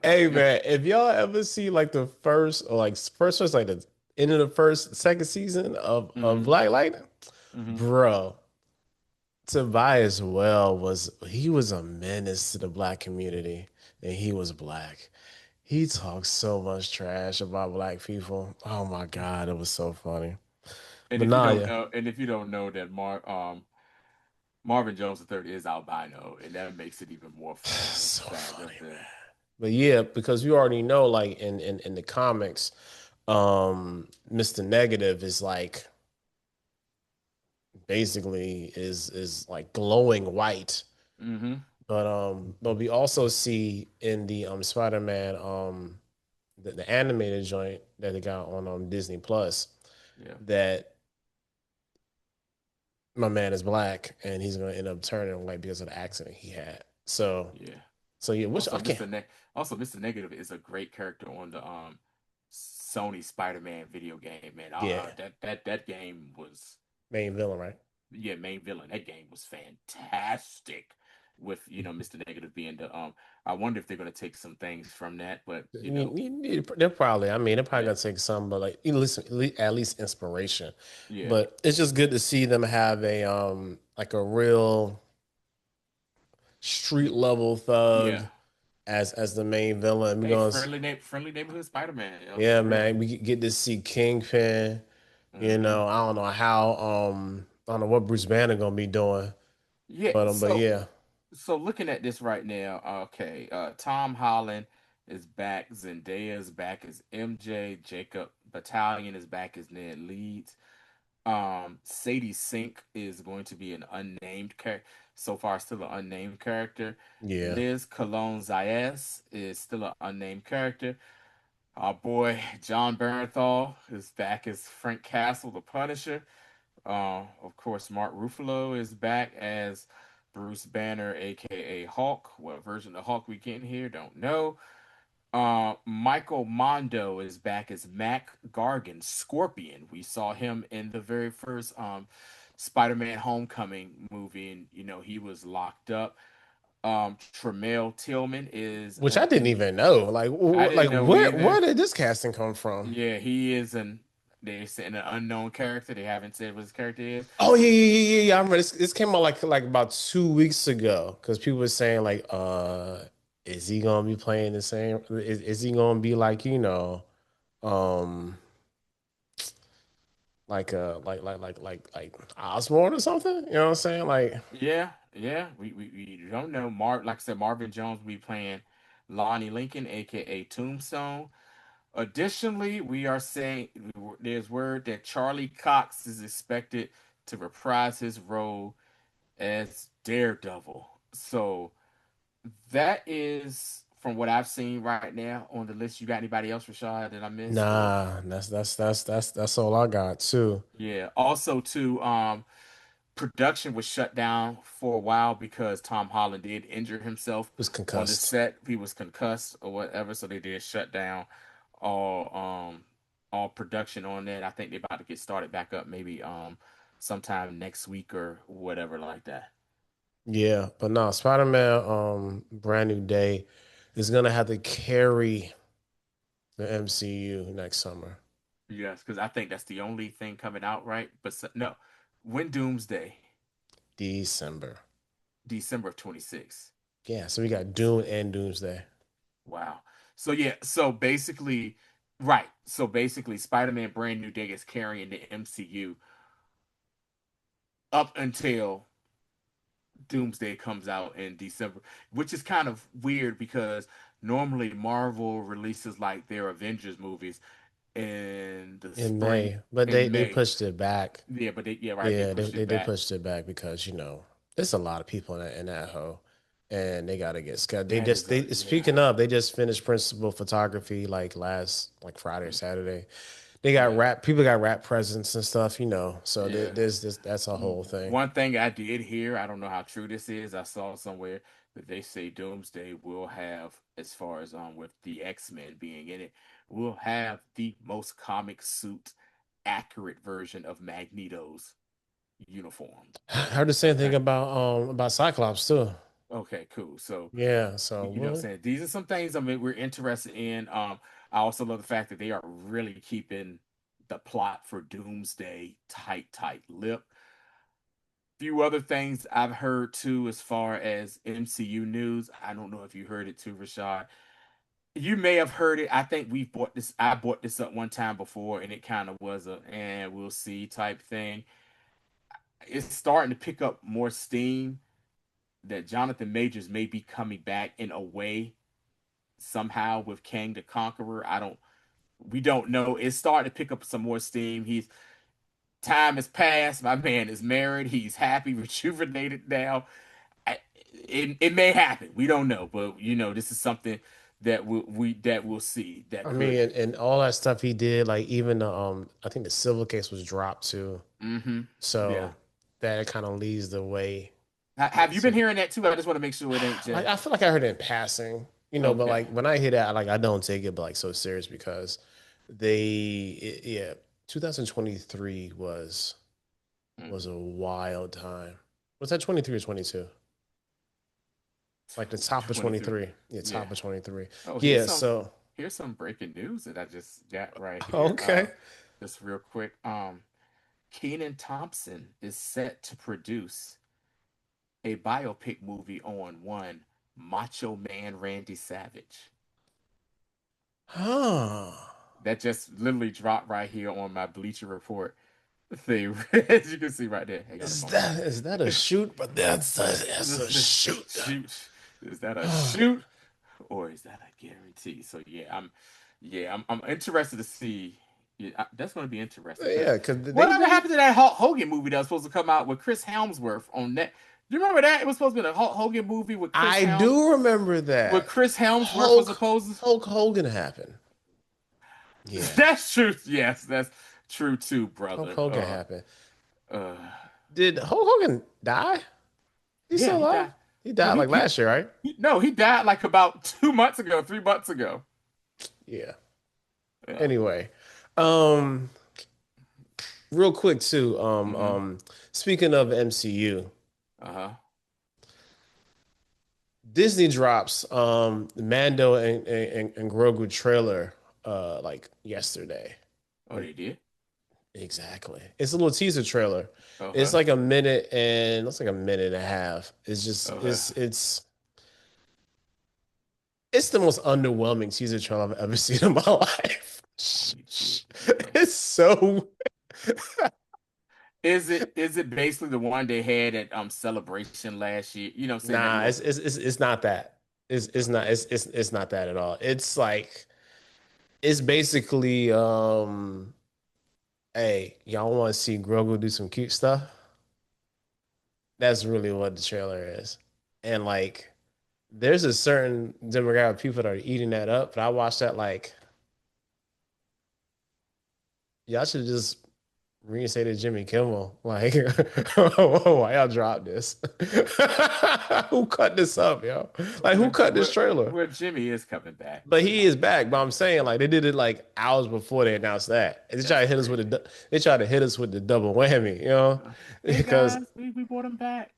Hey man, if y'all ever see like the first or like first like the end of the first second season of Hmm. Black Lightning, Hmm. bro, Tobias Well he was a menace to the black community and he was black. He talks so much trash about black people. Oh my God, it was so funny. And But if you nah, don't yeah, know, and if you don't know that Marvin Jones III is albino, and that makes it even more funny. That's so the fact funny, of man. the But yeah, because you already know, like in the comics, Mr. Negative is like basically is like glowing white. hmm But we also see in the Spider-Man the animated joint that they got on Disney Plus yeah, that my man is black and he's gonna end up turning white because of the accident he had. yeah. So yeah, which Also, I can't Mr. Negative is a great character on the Sony Spider-Man video game, man. yeah, That game was main villain, right? yeah, main villain. That game was fantastic. with Mr. Negative being the I wonder if they're gonna take some things from that, but They're probably, I mean, they're probably yeah, gonna take some, but like, you listen, at least inspiration. yeah, But it's just good to see them have a like a real street level thug yeah. as the main villain. We're Hey, gonna, friendly neighborhood Spider-Man, yeah, for real. man, we get to see Kingpin. Hmm. I don't know how, I don't know what Bruce Banner gonna be doing, Yeah, but so yeah, looking at this right now, okay, Tom Holland is back, Zendaya is back as MJ, Jacob Battalion is back as Ned Leeds. Sadie Sink is going to be an unnamed character. So far, still an unnamed character. yeah, Liz Cologne Zayas is still an unnamed character. Our boy John Bernthal is back as Frank Castle, the Punisher. Of course, Mark Ruffalo is back as Bruce Banner, aka Hulk. What version of Hulk we getting here? Don't know. Michael Mondo is back as Mac Gargan, Scorpion. We saw him in the very first Spider-Man Homecoming movie, and he was locked up. Tremel Tillman is which I didn't in. even know. Like, I didn't like know where either. did this casting come from? Yeah, he is an. They said an unknown character. They haven't said what his character is. Oh yeah. I remember this came out like about 2 weeks ago because people were saying like, is he gonna be playing the same? Is he gonna be like um, like Osborn or something? You know what I'm saying? Like, Yeah, yeah. We don't know. Like I said, Marvin Jones will be playing Lonnie Lincoln, aka Tombstone. Additionally, we are saying there's word that Charlie Cox is expected to reprise his role as Daredevil. So that is from what I've seen right now on the list. You got anybody else, Rashad, that I missed? Or nah, that's all I got too. yeah. Also, too, production was shut down for a while because Tom Holland did injure himself Was on the concussed. set. He was concussed or whatever, so they did shut down all all production on that. I think they're about to get started back up maybe sometime next week or whatever like that. Yeah, but no, Spider-Man, Brand New Day is gonna have to carry the MCU next summer, Yes, because I think that's the only thing coming out right. But no, when Doomsday, December. December of 26. Yeah, so we got Dune and Doomsday. Wow. So yeah, so basically, right. So basically, Spider-Man Brand New Day is carrying the MCU up until Doomsday comes out in December, which is kind of weird because normally Marvel releases like their Avengers movies in the In spring May, but in they May. pushed it back. Yeah, but they yeah, right, they Yeah, pushed it they back. pushed it back because there's a lot of people in that hole, and they got to get scheduled. That is a They yeah. speaking of, they just finished principal photography like last like Friday or Saturday. They got Yeah. rap people got rap presents and stuff, So Yeah. there's this that's a whole thing. One thing I did hear, I don't know how true this is. I saw somewhere that they say Doomsday will have, as far as with the X-Men being in it, will have the most comic suit accurate version of Magneto's uniform. I heard the same thing Okay. about Cyclops too. Okay, cool. So Yeah, so you know what I'm what? saying? These are some things I mean we're interested in. I also love the fact that they are really keeping the plot for Doomsday tight lip. Few other things I've heard too, as far as MCU news. I don't know if you heard it too, Rashad. You may have heard it. I think we bought this. I bought this up one time before, and it kind of was a and we'll see type thing. It's starting to pick up more steam that Jonathan Majors may be coming back in a way somehow with Kang the Conqueror. We don't know. It's starting to pick up some more steam. He's time has passed. My man is married. He's happy, rejuvenated now. It may happen. We don't know, but this is something that we'll see that I could. mean, and all that stuff he did, like even the I think the civil case was dropped too. Mm-hmm. Yeah. So that kind of leads the way. Have you been To, hearing that too? I just want to make sure it ain't like just I feel like I heard it in passing, but okay. like when I hear that, like I don't take it, but like so serious because yeah, 2023 was Mm. a wild time. Was that 23 or 22? Like the top of 23. 23. Yeah, Yeah. top of 23. Oh, Yeah, so here's some breaking news that I just got right here. okay. Just real quick. Kenan Thompson is set to produce a biopic movie on one Macho Man Randy Savage. Huh. That just literally dropped right here on my Bleacher Report thing, as you can see right there. Hang on a moment. Is that a shoot? But that's a shoot. Shoot, is that a shoot or is that a guarantee? So I'm interested to see. Yeah, that's going to be interesting because Yeah, because whatever happened to that Hulk Hogan movie that was supposed to come out with Chris Helmsworth on that? Do you remember that? It was supposed to be a Hulk Hogan movie I do remember with that. Chris Helmsworth was supposed to. Hulk Hogan happened. Yeah. That's true. Yes, that's true too, Hulk brother. Hogan happened. Uh, Did Hulk Hogan die? He's yeah, still he alive? died. He No, died like last year, right? no, he died like about 2 months ago, 3 months ago. Yeah. Yeah. Anyway, um, real quick too. Mm-hmm. Speaking of MCU, Uh-huh. Disney drops the Mando and Grogu trailer like yesterday. Oh, they did? Exactly. It's a little teaser trailer. It's Okay. like a minute and it's like a minute and a half. It's just Okay. it's the most underwhelming teaser trailer I've ever seen in my life. Me too. Yeah. It's so Is it basically the one they had at Celebration last year? You know what I'm saying? That nah, little it's not that. It's not that at all. It's like it's basically hey, y'all want to see Grogu do some cute stuff? That's really what the trailer is. And like there's a certain demographic of people that are eating that up, but I watched that like y'all should just reinstate to Jimmy Kimmel. Like, why y'all drop this? Who cut this up, yo? Like, who cut this trailer? where Jimmy is coming back. But You he know, is back. But I'm saying, like, they did it like hours before they announced that. And that's crazy. they try to hit us with the double whammy, Hey because guys, we brought him back.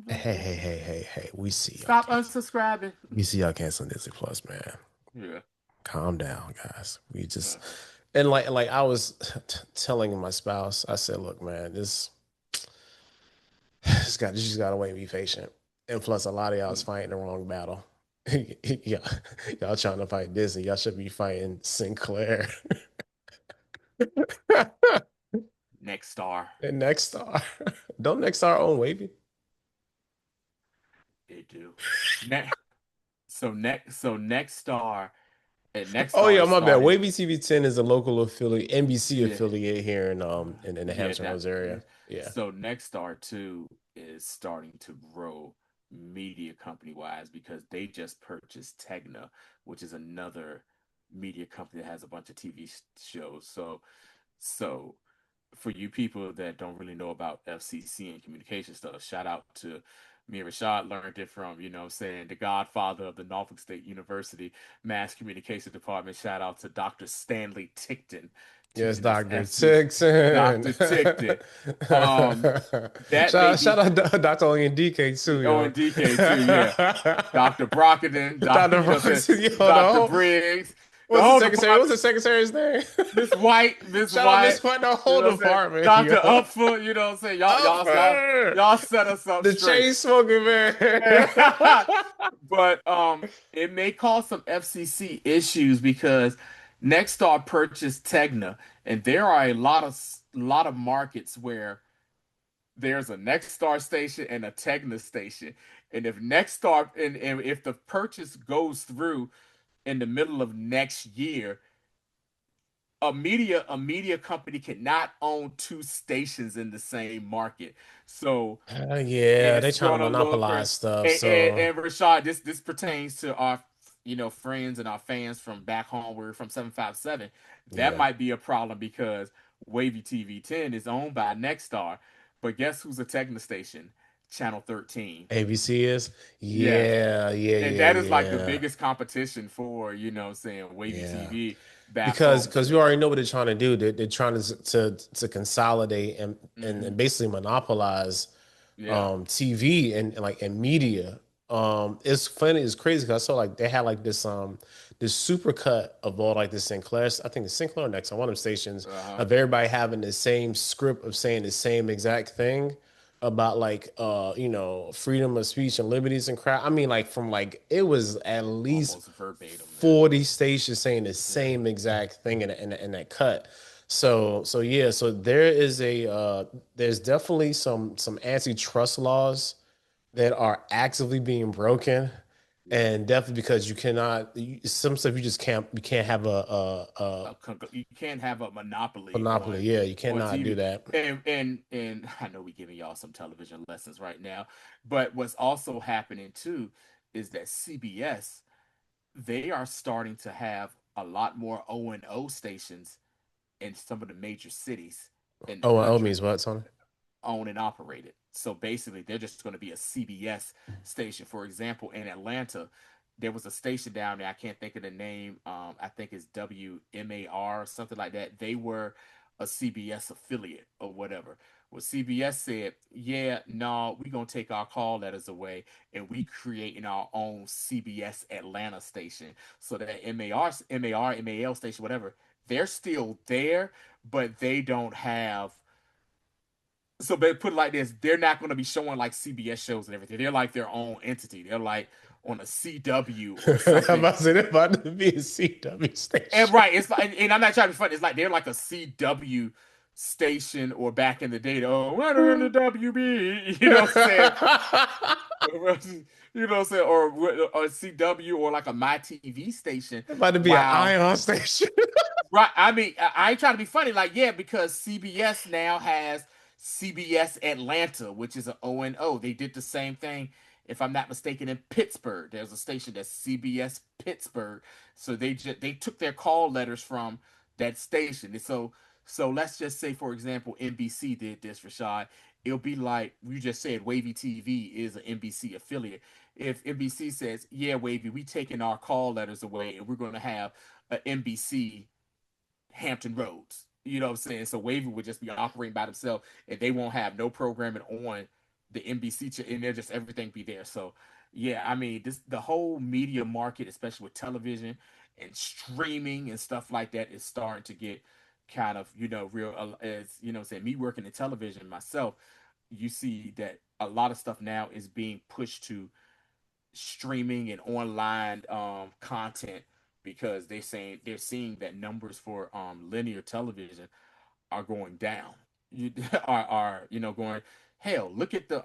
hey, we see y'all Stop cancel. unsubscribing. We see y'all canceling Disney Plus, man. Yeah. Calm down, guys. We just Uh-huh. and like I was telling my spouse, I said, look, man, you just gotta wait and be patient. And plus, a lot of y'all is fighting the wrong battle. Yeah, y'all trying to fight Disney. Y'all should be fighting Sinclair Next star. and Next Star. Don't Next Star own Wavy? They do. Next next star and next Oh star yeah, is my bad. starting. Wavy TV 10 is a local affiliate, NBC Yeah. affiliate here in the Yeah, Hampton that Roads area. is Yeah. so next star too is starting to grow media company wise because they just purchased Tegna, which is another media company that has a bunch of TV shows. So for you people that don't really know about FCC and communication stuff, shout out to me and Rashad learned it from, you know what I'm saying, the godfather of the Norfolk State University Mass Communication Department. Shout out to Dr. Stanley Tickton Yes, teaching us Dr. FCC. Tixon. Dr. Tickton. Um, that may Shout be out Dr. Onion DK too, oh and yo. DK too, yeah. Dr. Brockenden, Dr. You know what I'm saying, Fox, yo, Dr. Briggs, the what's the whole secretary? What's department. the secretary's name? Miss Shout out Miss White, White, the you whole know what I'm saying? department, Dr. yo. Upfoot, you know what I'm saying? Upper, Y'all set us up the straight. chain smoking man. But it may cause some FCC issues because Nexstar purchased Tegna, and there are a lot of markets where there's a Nexstar station and a Tegna station. And if Nexstar and if the purchase goes through in the middle of next year, a media company cannot own two stations in the same market. So Yeah, they it's trying to gonna look monopolize crazy. stuff. And So Rashad, this pertains to our friends and our fans from back home. We're from 757. That yeah, might be a problem because Wavy TV 10 is owned by Nexstar, but guess who's a Techno station? Channel 13. ABC is. Yes, and that is like the Yeah. biggest competition for saying Wavy Yeah. TV back Because home. because we So already know what they're trying to do. They're trying to consolidate and hmm basically monopolize yeah. TV and like and media It's funny, it's crazy because I saw like they had like this super cut of all like the Sinclairs, I think the Sinclair next on one of the stations Uh-huh. of everybody having the same script of saying the same exact thing about like freedom of speech and liberties and crap. I mean like from like it was at least Almost verbatim, man. 40 stations saying the Yeah. same exact thing in that cut. So yeah, so there is there's definitely some antitrust laws that are actively being broken, Yeah. and definitely because some stuff you can't have You can't have a monopoly monopoly. Yeah, you on cannot do TV. that. And I know we're giving y'all some television lessons right now, but what's also happening too is that CBS, they are starting to have a lot more O&O stations in some of the major cities in the Oh, oh country, means what, Tony? owned and operated. So basically, they're just going to be a CBS station. For example, in Atlanta, there was a station down there. I can't think of the name. I think it's WMAR or something like that. They were a CBS affiliate or whatever. Well, CBS said, "Yeah, no, we're gonna take our call letters away, and we creating our own CBS Atlanta station. So that MAL station, whatever, they're still there, but they don't have, so they put it like this: they're not going to be showing like CBS shows and everything. They're like their own entity. They're like on a CW or I'm something. about to say they're about to be a CW And station. right, it's like, and I'm not trying to be funny. It's like they're like a CW station, or back in the day, oh, we're in the WB, you know what I'm saying? You know what I'm saying? Or CW, or like a My TV station. About to be an Wow. ion station. Right. I mean, I ain't trying to be funny. Like, yeah, because CBS now has CBS Atlanta, which is an O&O. They did the same thing, if I'm not mistaken, in Pittsburgh. There's a station that's CBS Pittsburgh. So they took their call letters from that station. And so let's just say, for example, NBC did this, Rashad. It'll be like you just said, Wavy TV is an NBC affiliate. If NBC says, "Yeah, Wavy, we taking our call letters away, and we're going to have a NBC Hampton Roads." You know what I'm saying? So Wavy would just be operating by themselves, and they won't have no programming on the NBC, and they're just everything be there. So yeah, I mean, this the whole media market, especially with television and streaming and stuff like that, is starting to get kind of, real. As you know, saying, me working in television myself, you see that a lot of stuff now is being pushed to streaming and online content, because they're seeing that numbers for linear television are going down. You are going, hell, look at the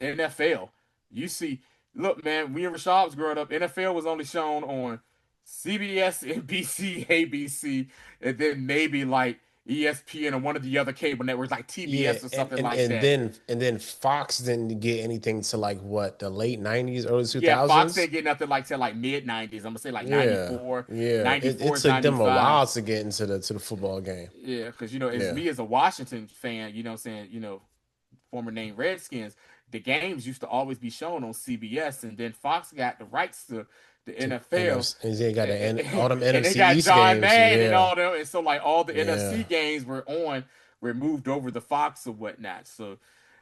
NFL. You see, look, man, we in Rashad was growing up, NFL was only shown on CBS, NBC, ABC, and then maybe like ESPN or one of the other cable networks like Yeah, TBS or something like and that. then Fox didn't get anything to like what the late 90s, early Yeah, Fox 2000s. didn't get nothing like till like mid 90s. I'm gonna say like Yeah, 94, yeah. It 94, took them a 95. while to get into the football game. Yeah, because as Yeah. me as a Washington fan, what I'm saying, former name Redskins, the games used to always be shown on CBS, and then Fox got the rights to the To NFL, NFC, and they got all them and they NFC got East John games. Madden and Yeah, all them, and so like all the NFC yeah. games were moved over to Fox or whatnot. So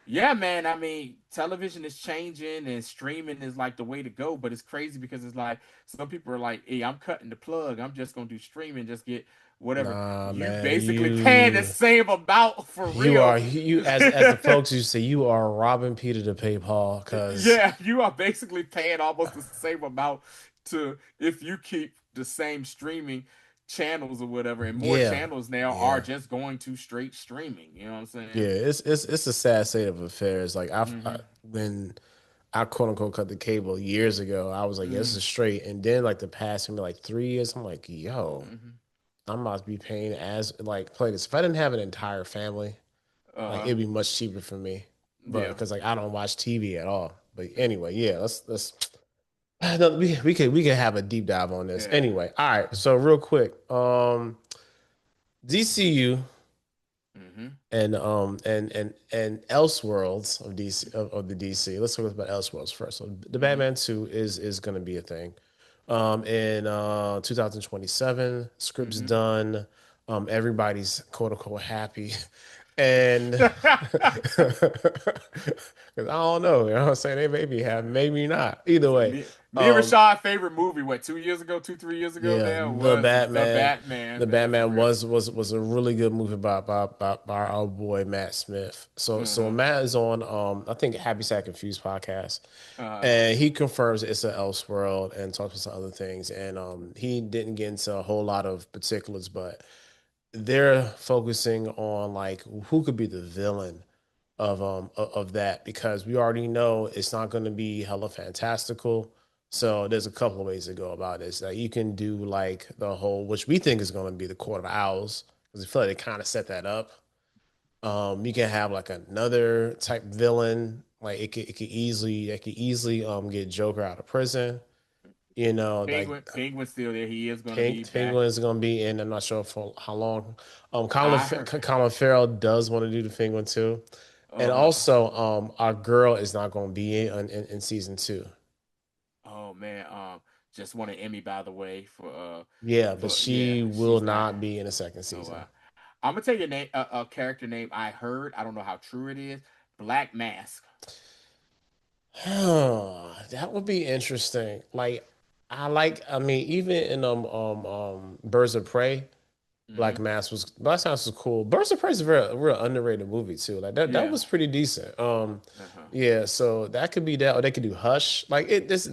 yeah, man, I mean, television is changing and streaming is like the way to go, but it's crazy because it's like some people are like, "Hey, I'm cutting the plug. I'm just gonna do streaming, just get whatever." Nah, You man, basically paying the same amount for you real. are you as the folks used to say, you are robbing Peter to pay Paul, because Yeah, you are basically paying almost the same amount to, if you keep the same streaming channels or whatever, and more yeah, channels now are yeah. just going to straight streaming. You know what I'm Yeah, saying? it's a sad state of affairs. Like Mm-hmm. when I quote unquote cut the cable years ago, I was like, yeah, this Mm-hmm. is straight. And then like the past maybe like 3 years, I'm like, yo, Mm-hmm. I'm about to be paying as like play this. If I didn't have an entire family, like Uh-huh. it'd be much cheaper for me. But Yeah. because like I don't watch TV at all. But anyway, yeah, let's no, we could have a deep dive on this. Yeah. Anyway, all right. So real quick, DCU Mm-hmm. and Elseworlds of DC of the DC. Let's talk about Elseworlds first. So the Mm-hmm. Batman 2 is going to be a thing. In 2027, scripts Mm-hmm. done. Everybody's quote unquote happy. And 'cause I don't know, you know what I'm saying? They maybe have, maybe not. Either So way, me and um, Rashad's favorite movie, what, 2 years ago, 3 years ago yeah, now, was The The Batman, man, for Batman real. was a really good movie by our old boy Matt Smith. So Uh-huh. Matt is on I think Happy Sad Confused podcast, Uh-huh. and he confirms it's an Elseworld and talks about some other things. And he didn't get into a whole lot of particulars, but they're focusing on like who could be the villain of that, because we already know it's not going to be hella fantastical. So there's a couple of ways to go about this. Like you can do like the whole, which we think is going to be the Court of Owls, because I feel like they kind of set that up. You can have like another type villain, like it could easily get Joker out of prison. You know, like Penguin's still there. He is going to be Pink back. Penguin is going to be in. I'm not sure for how long. I heard. Colin Farrell does want to do the Penguin too, and Uh-huh. also our girl is not going to be in season two. Oh man. Just won an Emmy, by the way, Yeah, but for yeah, she will she's not. not be in the second Oh season. wow. I'm gonna tell you a character name I heard. I don't know how true it is. Black Mask. That would be interesting. I mean, even in Birds of Prey, Hmm. Black Mass was cool. Birds of Prey is a real underrated movie too. Like that Yeah. was pretty decent. Uh-huh. Yeah, so that could be that, or they could do Hush. Like there's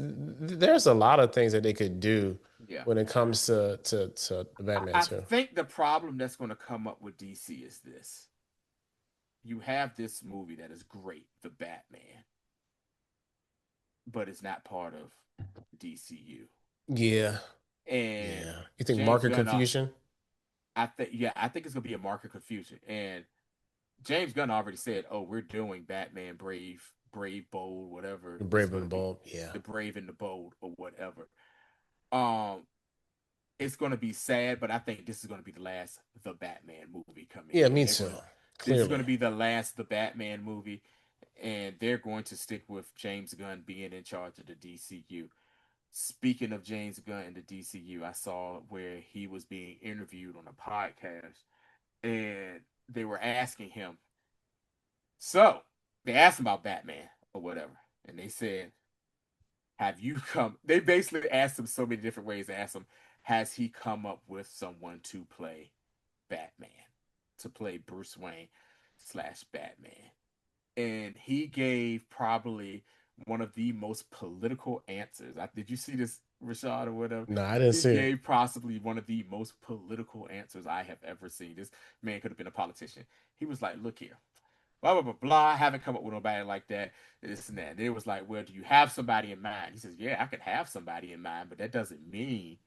a lot of things that they could do Yeah. when it comes to the Batman I too. think the problem that's going to come up with DC is this: you have this movie that is great, The Batman, but it's not part of DCU. Yeah, And yeah. You think James market Gunn, confusion? I think it's gonna be a market confusion. And James Gunn already said, "Oh, we're doing Batman Brave, Bold, whatever it's Brave gonna and be, Bold. Yeah. the Brave and the Bold or whatever." Um, it's gonna be sad, but I think this is gonna be the last The Batman movie coming Yeah, here. me too. This is Clearly. gonna be the last The Batman movie, and they're going to stick with James Gunn being in charge of the DCU. Speaking of James Gunn and the DCU, I saw where he was being interviewed on a podcast, and they were asking him. So they asked him about Batman or whatever, and they said, "Have you come?" They basically asked him so many different ways. They asked him, "Has he come up with someone to play Batman, to play Bruce Wayne slash Batman?" And he gave probably one of the most political answers. Did you see this, Rashad, or whatever? No, I didn't He see it. gave possibly one of the most political answers I have ever seen. This man could have been a politician. He was like, "Look here, blah blah blah blah. I haven't come up with nobody like that. This and that." And it was like, "Well, do you have somebody in mind?" He says, "Yeah, I could have somebody in mind, but that doesn't mean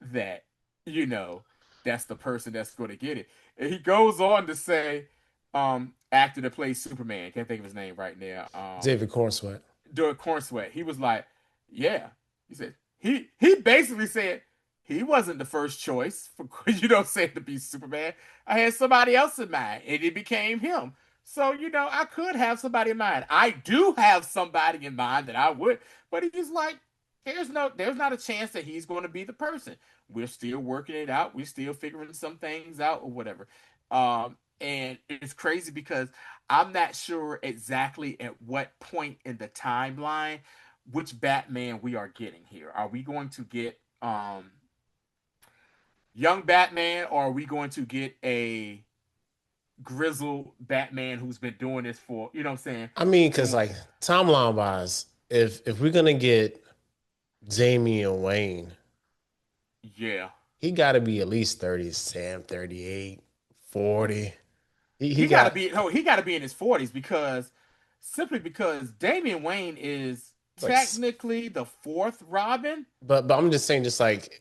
that you know that's the person that's going to get it." And he goes on to say, actor that plays Superman, can't think of his name right now. David Cornsweet. Doing corn sweat. He was like, "Yeah." He said he basically said he wasn't the first choice for saying to be Superman. I had somebody else in mind, and it became him. So I could have somebody in mind. I do have somebody in mind that I would, but he's like, there's not a chance that he's going to be the person. We're still working it out. We're still figuring some things out or whatever. And it's crazy because I'm not sure exactly at what point in the timeline which Batman we are getting here. Are we going to get young Batman, or are we going to get a grizzled Batman who's been doing this for, you know what I'm saying? I mean, because Doing like timeline wise, if we're gonna get Damian Wayne, Yeah. he got to be at least 30, Sam 38, 40. He He got to got be no, he got to be in his 40s because simply because Damian Wayne is like, technically the fourth Robin. but I'm just saying, just like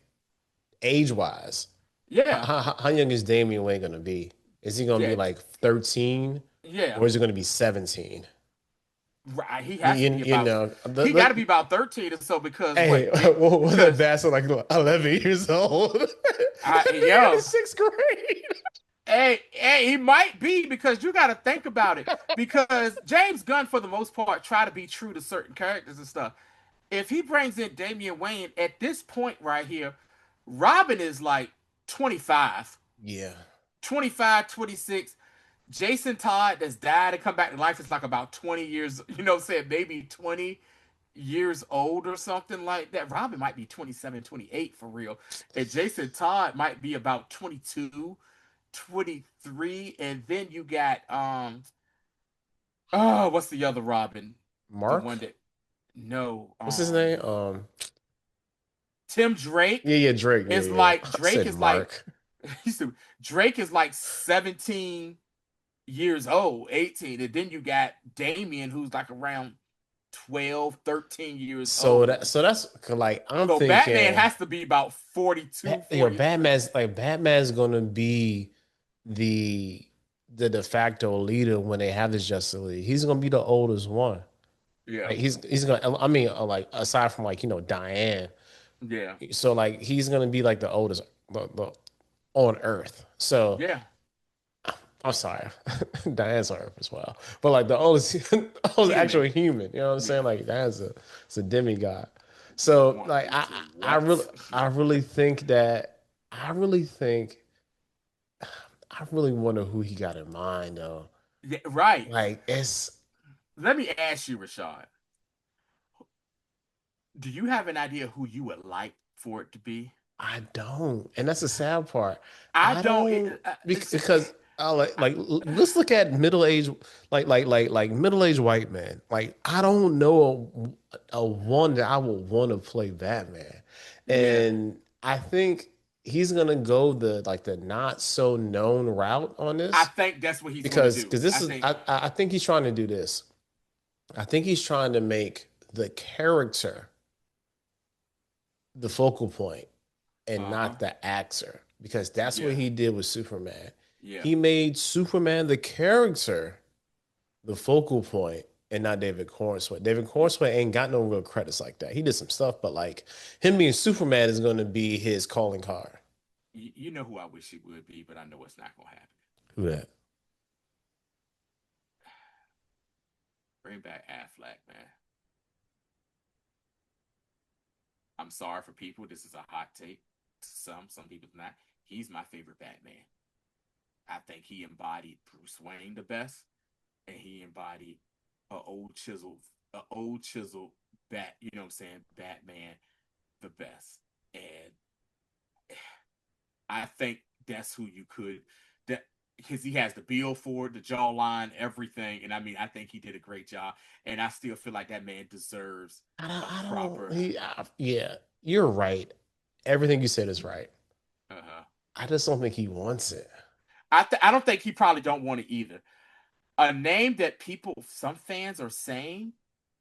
age wise, Yeah. how young is Damian Wayne gonna be? Is he gonna be Yeah. like 13, Yeah. or is he gonna be 17? Right, he You, has to you, be you about know, he got to be about 13 or so because hey, what was that because bastard like 11 years old? Nigga in the yo, sixth grade. hey, he might be because you got to think about it because James Gunn for the most part try to be true to certain characters and stuff. If he brings in Damian Wayne at this point right here, Robin is like 25, Yeah. 25, 26. Jason Todd that's died and come back to life is like about 20 years, what I'm saying, maybe 20 years old or something like that. Robin might be 27, 28 for real. And Jason Todd might be about 22, 23. And then you got oh, what's the other Robin? The one Mark? that no, What's his name? Tim Drake Yeah, yeah, Drake. Yeah, is yeah. like I Drake said is like Mark. Drake is like 17 years old, 18. And then you got Damien who's like around 12, 13 years So old. that's like I'm So Batman thinking, has to be about 42, Batman's 43. like Batman's gonna be the the de facto leader when they have this Justice League. He's gonna be the oldest one. Yeah. Like he's gonna. I mean, like aside from like Diane. Yeah. So like he's gonna be like the oldest on Earth. So Yeah. I'm sorry, Diane's on Earth as well. But like the oldest, oldest actual Human. human. You know what I'm saying? Yeah. Like Diane's it's a demigod. You So want like me to I what? really I really think that I really think I really wonder who he got in mind though. Yeah, right. Like it's Let me ask you, Rashad. Do you have an idea who you would like for it to be? I don't, and that's the sad part. I I don't. don't See, because I let's look at middle age like middle aged white man. Like I don't know a one that I would want to play Batman, yeah, and I think he's gonna go the like the not so known route on I this think that's what he's going to do. because I this is think, I think he's trying to do this. I think he's trying to make the character the focal point and uh huh, not the actor because that's what yeah, he did with Superman. yeah. He made Superman the character the focal point and not David Cornsway. David Cornsway ain't got no real credits like that. He did some stuff, but like him being Superman is going to be his calling card. You know who I wish it would be, but I know it's not going to happen. Who that? Bring back Affleck, man. I'm sorry for people. This is a hot take. Some people not. He's my favorite Batman. I think he embodied Bruce Wayne the best, and he embodied a old chiseled bat. You know what I'm saying? Batman the best, and I think that's who you could that because he has the build for it, the jawline, everything, and I mean I think he did a great job, and I still feel like that man deserves a I don't. proper. Yeah, you're right. Everything you said is right. Uh-huh. I just don't think he wants it. I don't think he probably don't want it either. A name that some fans are saying,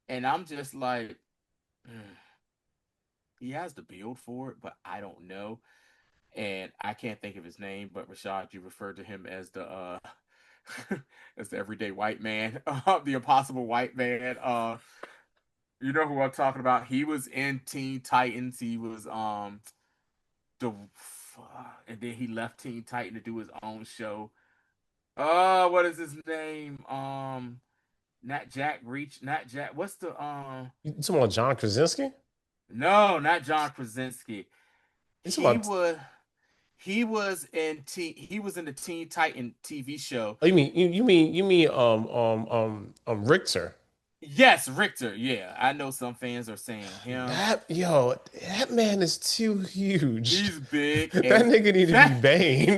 and I'm just like, mm, he has the build for it, but I don't know. And I can't think of his name, but Rashad, you referred to him as the as the everyday white man, the impossible white man. You know who I'm talking about? He was in Teen Titans. He was the and then he left Teen Titan to do his own show. What is his name? Not Jack Reach, not Jack. What's the You talking about John Krasinski? No, not John Krasinski. You talking He about? was he was in the Teen Titan TV show. Oh, you mean Richter? Yes, Richter. Yeah, I know some fans are saying him. That man is too huge. He's big That and nigga need to be that Bane.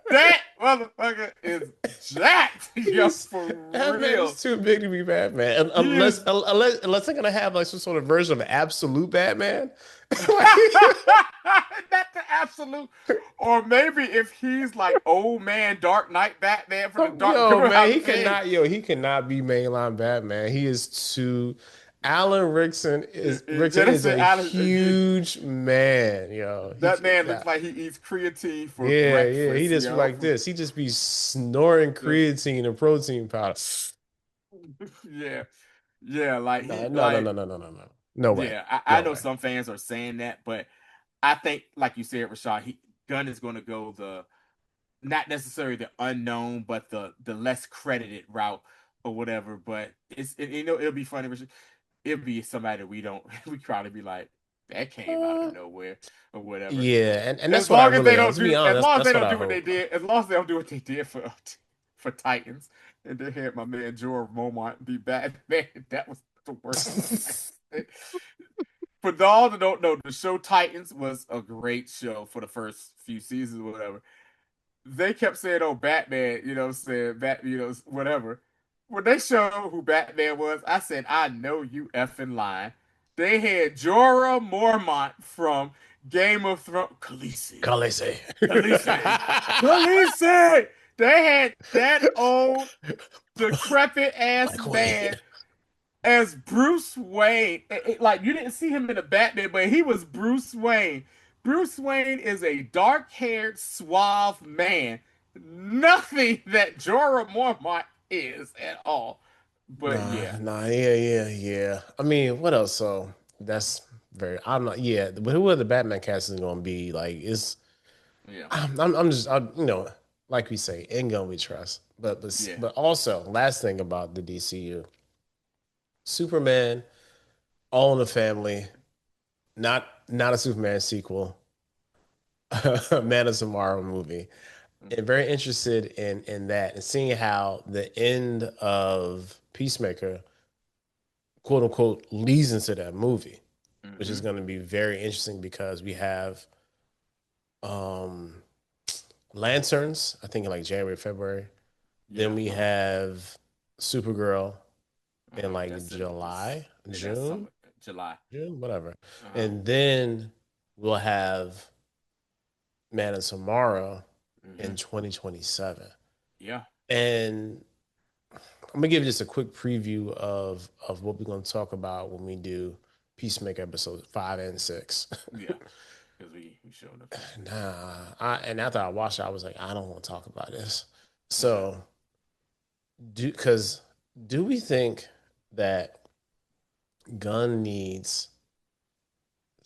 that motherfucker is jacked. Yo, for That man real. is too big to be Batman. He is Unless they're gonna have like some sort of version of absolute Batman. Like, not the absolute, or maybe if he's like old man Dark Knight Batman from the Dark yo, coming man, out the thing. he cannot be mainline Batman. He is too. Alan Rickson That's is it. a huge man, yo. He That man looks cannot. like he eats creatine for Yeah. He breakfast, just be yo. like this. He just be snoring Just creatine and protein powder. yeah, yeah. Like No, he no, no, no, like no, no, no, no. No way. yeah. I No know way. some fans are saying that, but I think, like you said, Rashad, Gunn is going to go the not necessarily the unknown, but the less credited route or whatever. But it'll be funny. It'll be somebody that we don't we probably be like. That came out of Uh, nowhere or whatever. yeah, and As that's what I long as they really, don't to be do, as honest, long as they that's what don't I do what they hope. did, as long as they don't do what they did for Titans, and they had my man Jorah Mormont be Batman. That was the worst thing I could say. For those that don't know, the show Titans was a great show for the first few seasons or whatever. They kept saying, "Oh, Batman," saying whatever. When they showed who Batman was, I said, "I know you effing lying." They had Jorah Mormont from Game of Thrones, Khaleesi, Khaleesi. Khaleesi, Khaleesi. They had that old decrepit ass Like Wayne. man as Bruce Wayne. Like you didn't see him in the Batman, but he was Bruce Wayne. Bruce Wayne is a dark-haired, suave man. Nothing that Jorah Mormont is at all. But yeah, Yeah. I mean, what else? So that's very. I'm not. Yeah, but who are the Batman cast is going to be? Like, it's. yeah, I'm just. like we say, in gun we trust. yeah. But also, last thing about the DCU, Superman, All in the Family, not a Superman sequel, Man of Tomorrow movie, and very interested in that and seeing how the end of Peacemaker, quote unquote, leads into that movie, which is Mm-hmm. going to be very interesting because we have um Lanterns, I think in like January, February. Then Yeah. we Uh-huh. have Supergirl in like That's in this. July, That's June, summer, July. Whatever. Uh-huh. And then we'll have Man of Tomorrow Mm-hmm. in 2027. Yeah. And I'm gonna give you just a quick preview of what we're gonna talk about when we do Peacemaker episodes 5 and 6. Yeah. Because we showed up that. And after I watched it, I was like, I don't want to talk about this. Okay. So because do we think that Gunn needs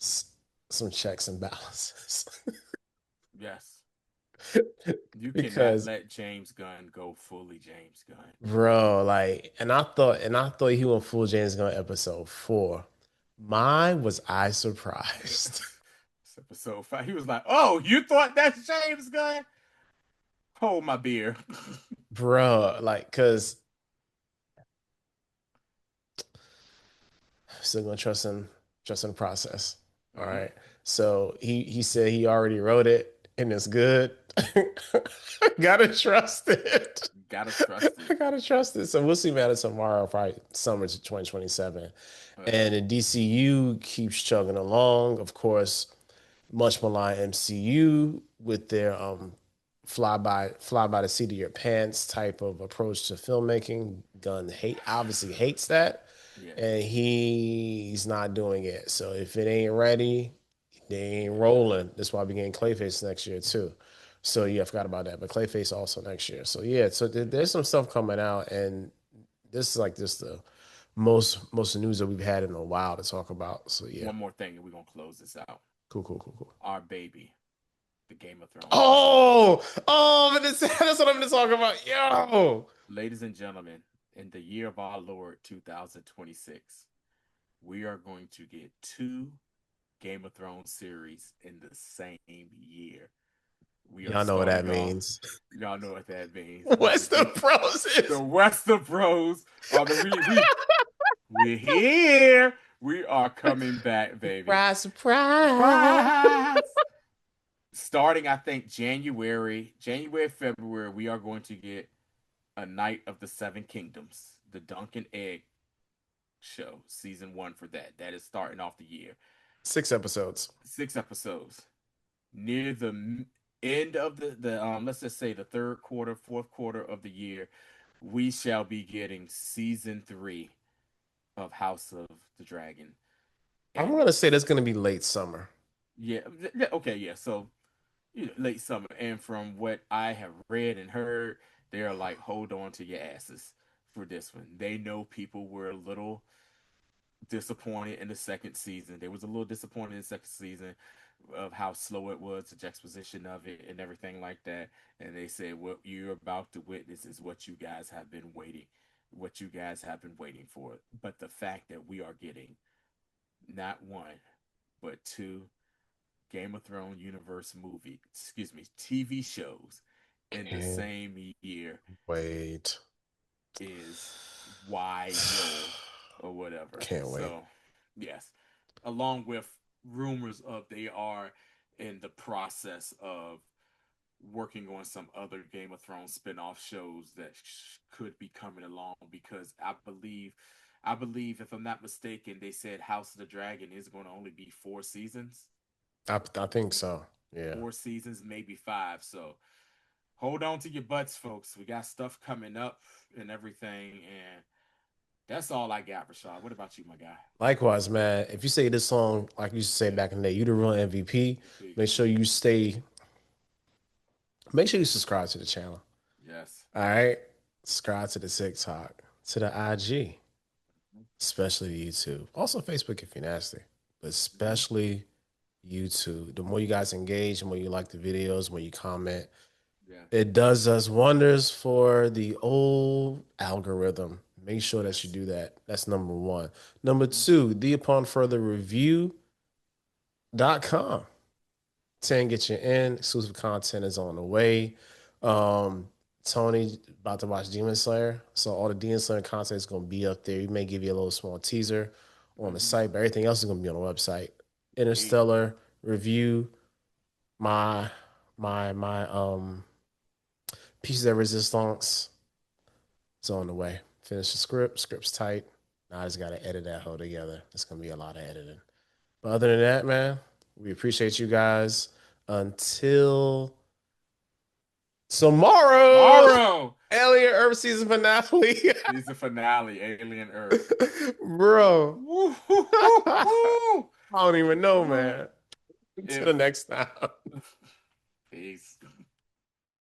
s- some checks and balances? Yes. You cannot Because let James Gunn go fully James Gunn. bro, like, and I thought he went full James Gunn episode 4. My was I surprised. It's episode 5. He was like, "Oh, you thought that's James Gunn? Hold my beer." Bro, like, cause still gonna trust in the process. All Mm-hmm. right. So he said he already wrote it and it's good. Gotta trust it. Gotta trust it. I gotta trust it. So we'll see about it tomorrow, probably summer to 2027. Uh, And the DCU keeps chugging along. Of course, much maligned MCU with their fly by the seat of your pants type of approach to filmmaking. Gunn obviously hates that, yeah. and he's not doing it. So if it ain't ready, they ain't rolling. That's why we're getting Clayface next year too. So yeah, I forgot about that. But Clayface also next year. So yeah, so there's some stuff coming out, and this is like just the most news that we've had in a while to talk about. So yeah, One more thing, and we're gonna close this out. cool. Our baby, the Game of Thrones season. But that's what I'm going to talk about. Yo, Ladies and gentlemen, in the year of our Lord 2026, we are going to get two Game of Thrones series in the same year. We are y'all know what that starting off. means. Y'all know what that means. What's the The process? Wester Bros. We're here. We are coming back, baby. Surprise, surprise. Surprise! Starting, I think January, February, we are going to get a Night of the Seven Kingdoms, the Duncan Egg show, season 1 for that. That is starting off the year. 6 episodes. 6 episodes. Near the end of the let's just say the third quarter, fourth quarter of the year, we shall be getting season 3 of House of the Dragon. I'm And going to say that's going to be late summer. yeah, okay, yeah. So late summer, and from what I have read and heard, they're like, hold on to your asses for this one. They know people were a little disappointed in the second season. They was a little disappointed in the second season of how slow it was, the juxtaposition of it, and everything like that. And they said, what you're about to witness is what you guys have been waiting for. But the fact that we are getting not one, but two Game of Thrones universe TV shows in the Can't same year wait. is why yo or whatever. Can't wait. So, yes, along with rumors of they are in the process of working on some other Game of Thrones spin-off shows that could be coming along because I believe if I'm not mistaken, they said House of the Dragon is going to only be 4 seasons. I think so. Yeah. 4 seasons, maybe five. So hold on to your butts, folks. We got stuff coming up and everything, and that's all I got, Rashad. What about you, my guy? Likewise, man. If you say this song, like you used to say Yeah, back in the day, you the real MVP. MVP. Make sure you stay. Make sure you subscribe to the channel. Yes. All right. Subscribe to the TikTok, to the IG, Mm-hmm. especially YouTube. Also Facebook if you're nasty, but Mm-hmm. especially YouTube. The more you guys engage, the more you like the videos, the more you comment, Yeah. it does us wonders for the old algorithm. Make sure that you Yes. do that. That's number one. Number Mm-hmm. two, theuponfurtherreview.com. 10 get you in. Exclusive content is on the way. Um, Tony about to watch Demon Slayer. So all the Demon Slayer content is gonna be up there. We may give you a little small teaser on the Mm-hmm. site, but everything else is gonna be on the website. Indeed. Interstellar review, my my pieces of resistance. It's on the way. Finish the script. Script's tight. Now I just gotta edit that whole together. It's gonna be a lot of editing. But other than that, man, we appreciate you guys. Until tomorrow, Tomorrow Alien Earth season finale. is the finale, Alien Earth. Bro, I Woo-hoo-hoo-hoo! don't even know, man. Until If the next time. peace.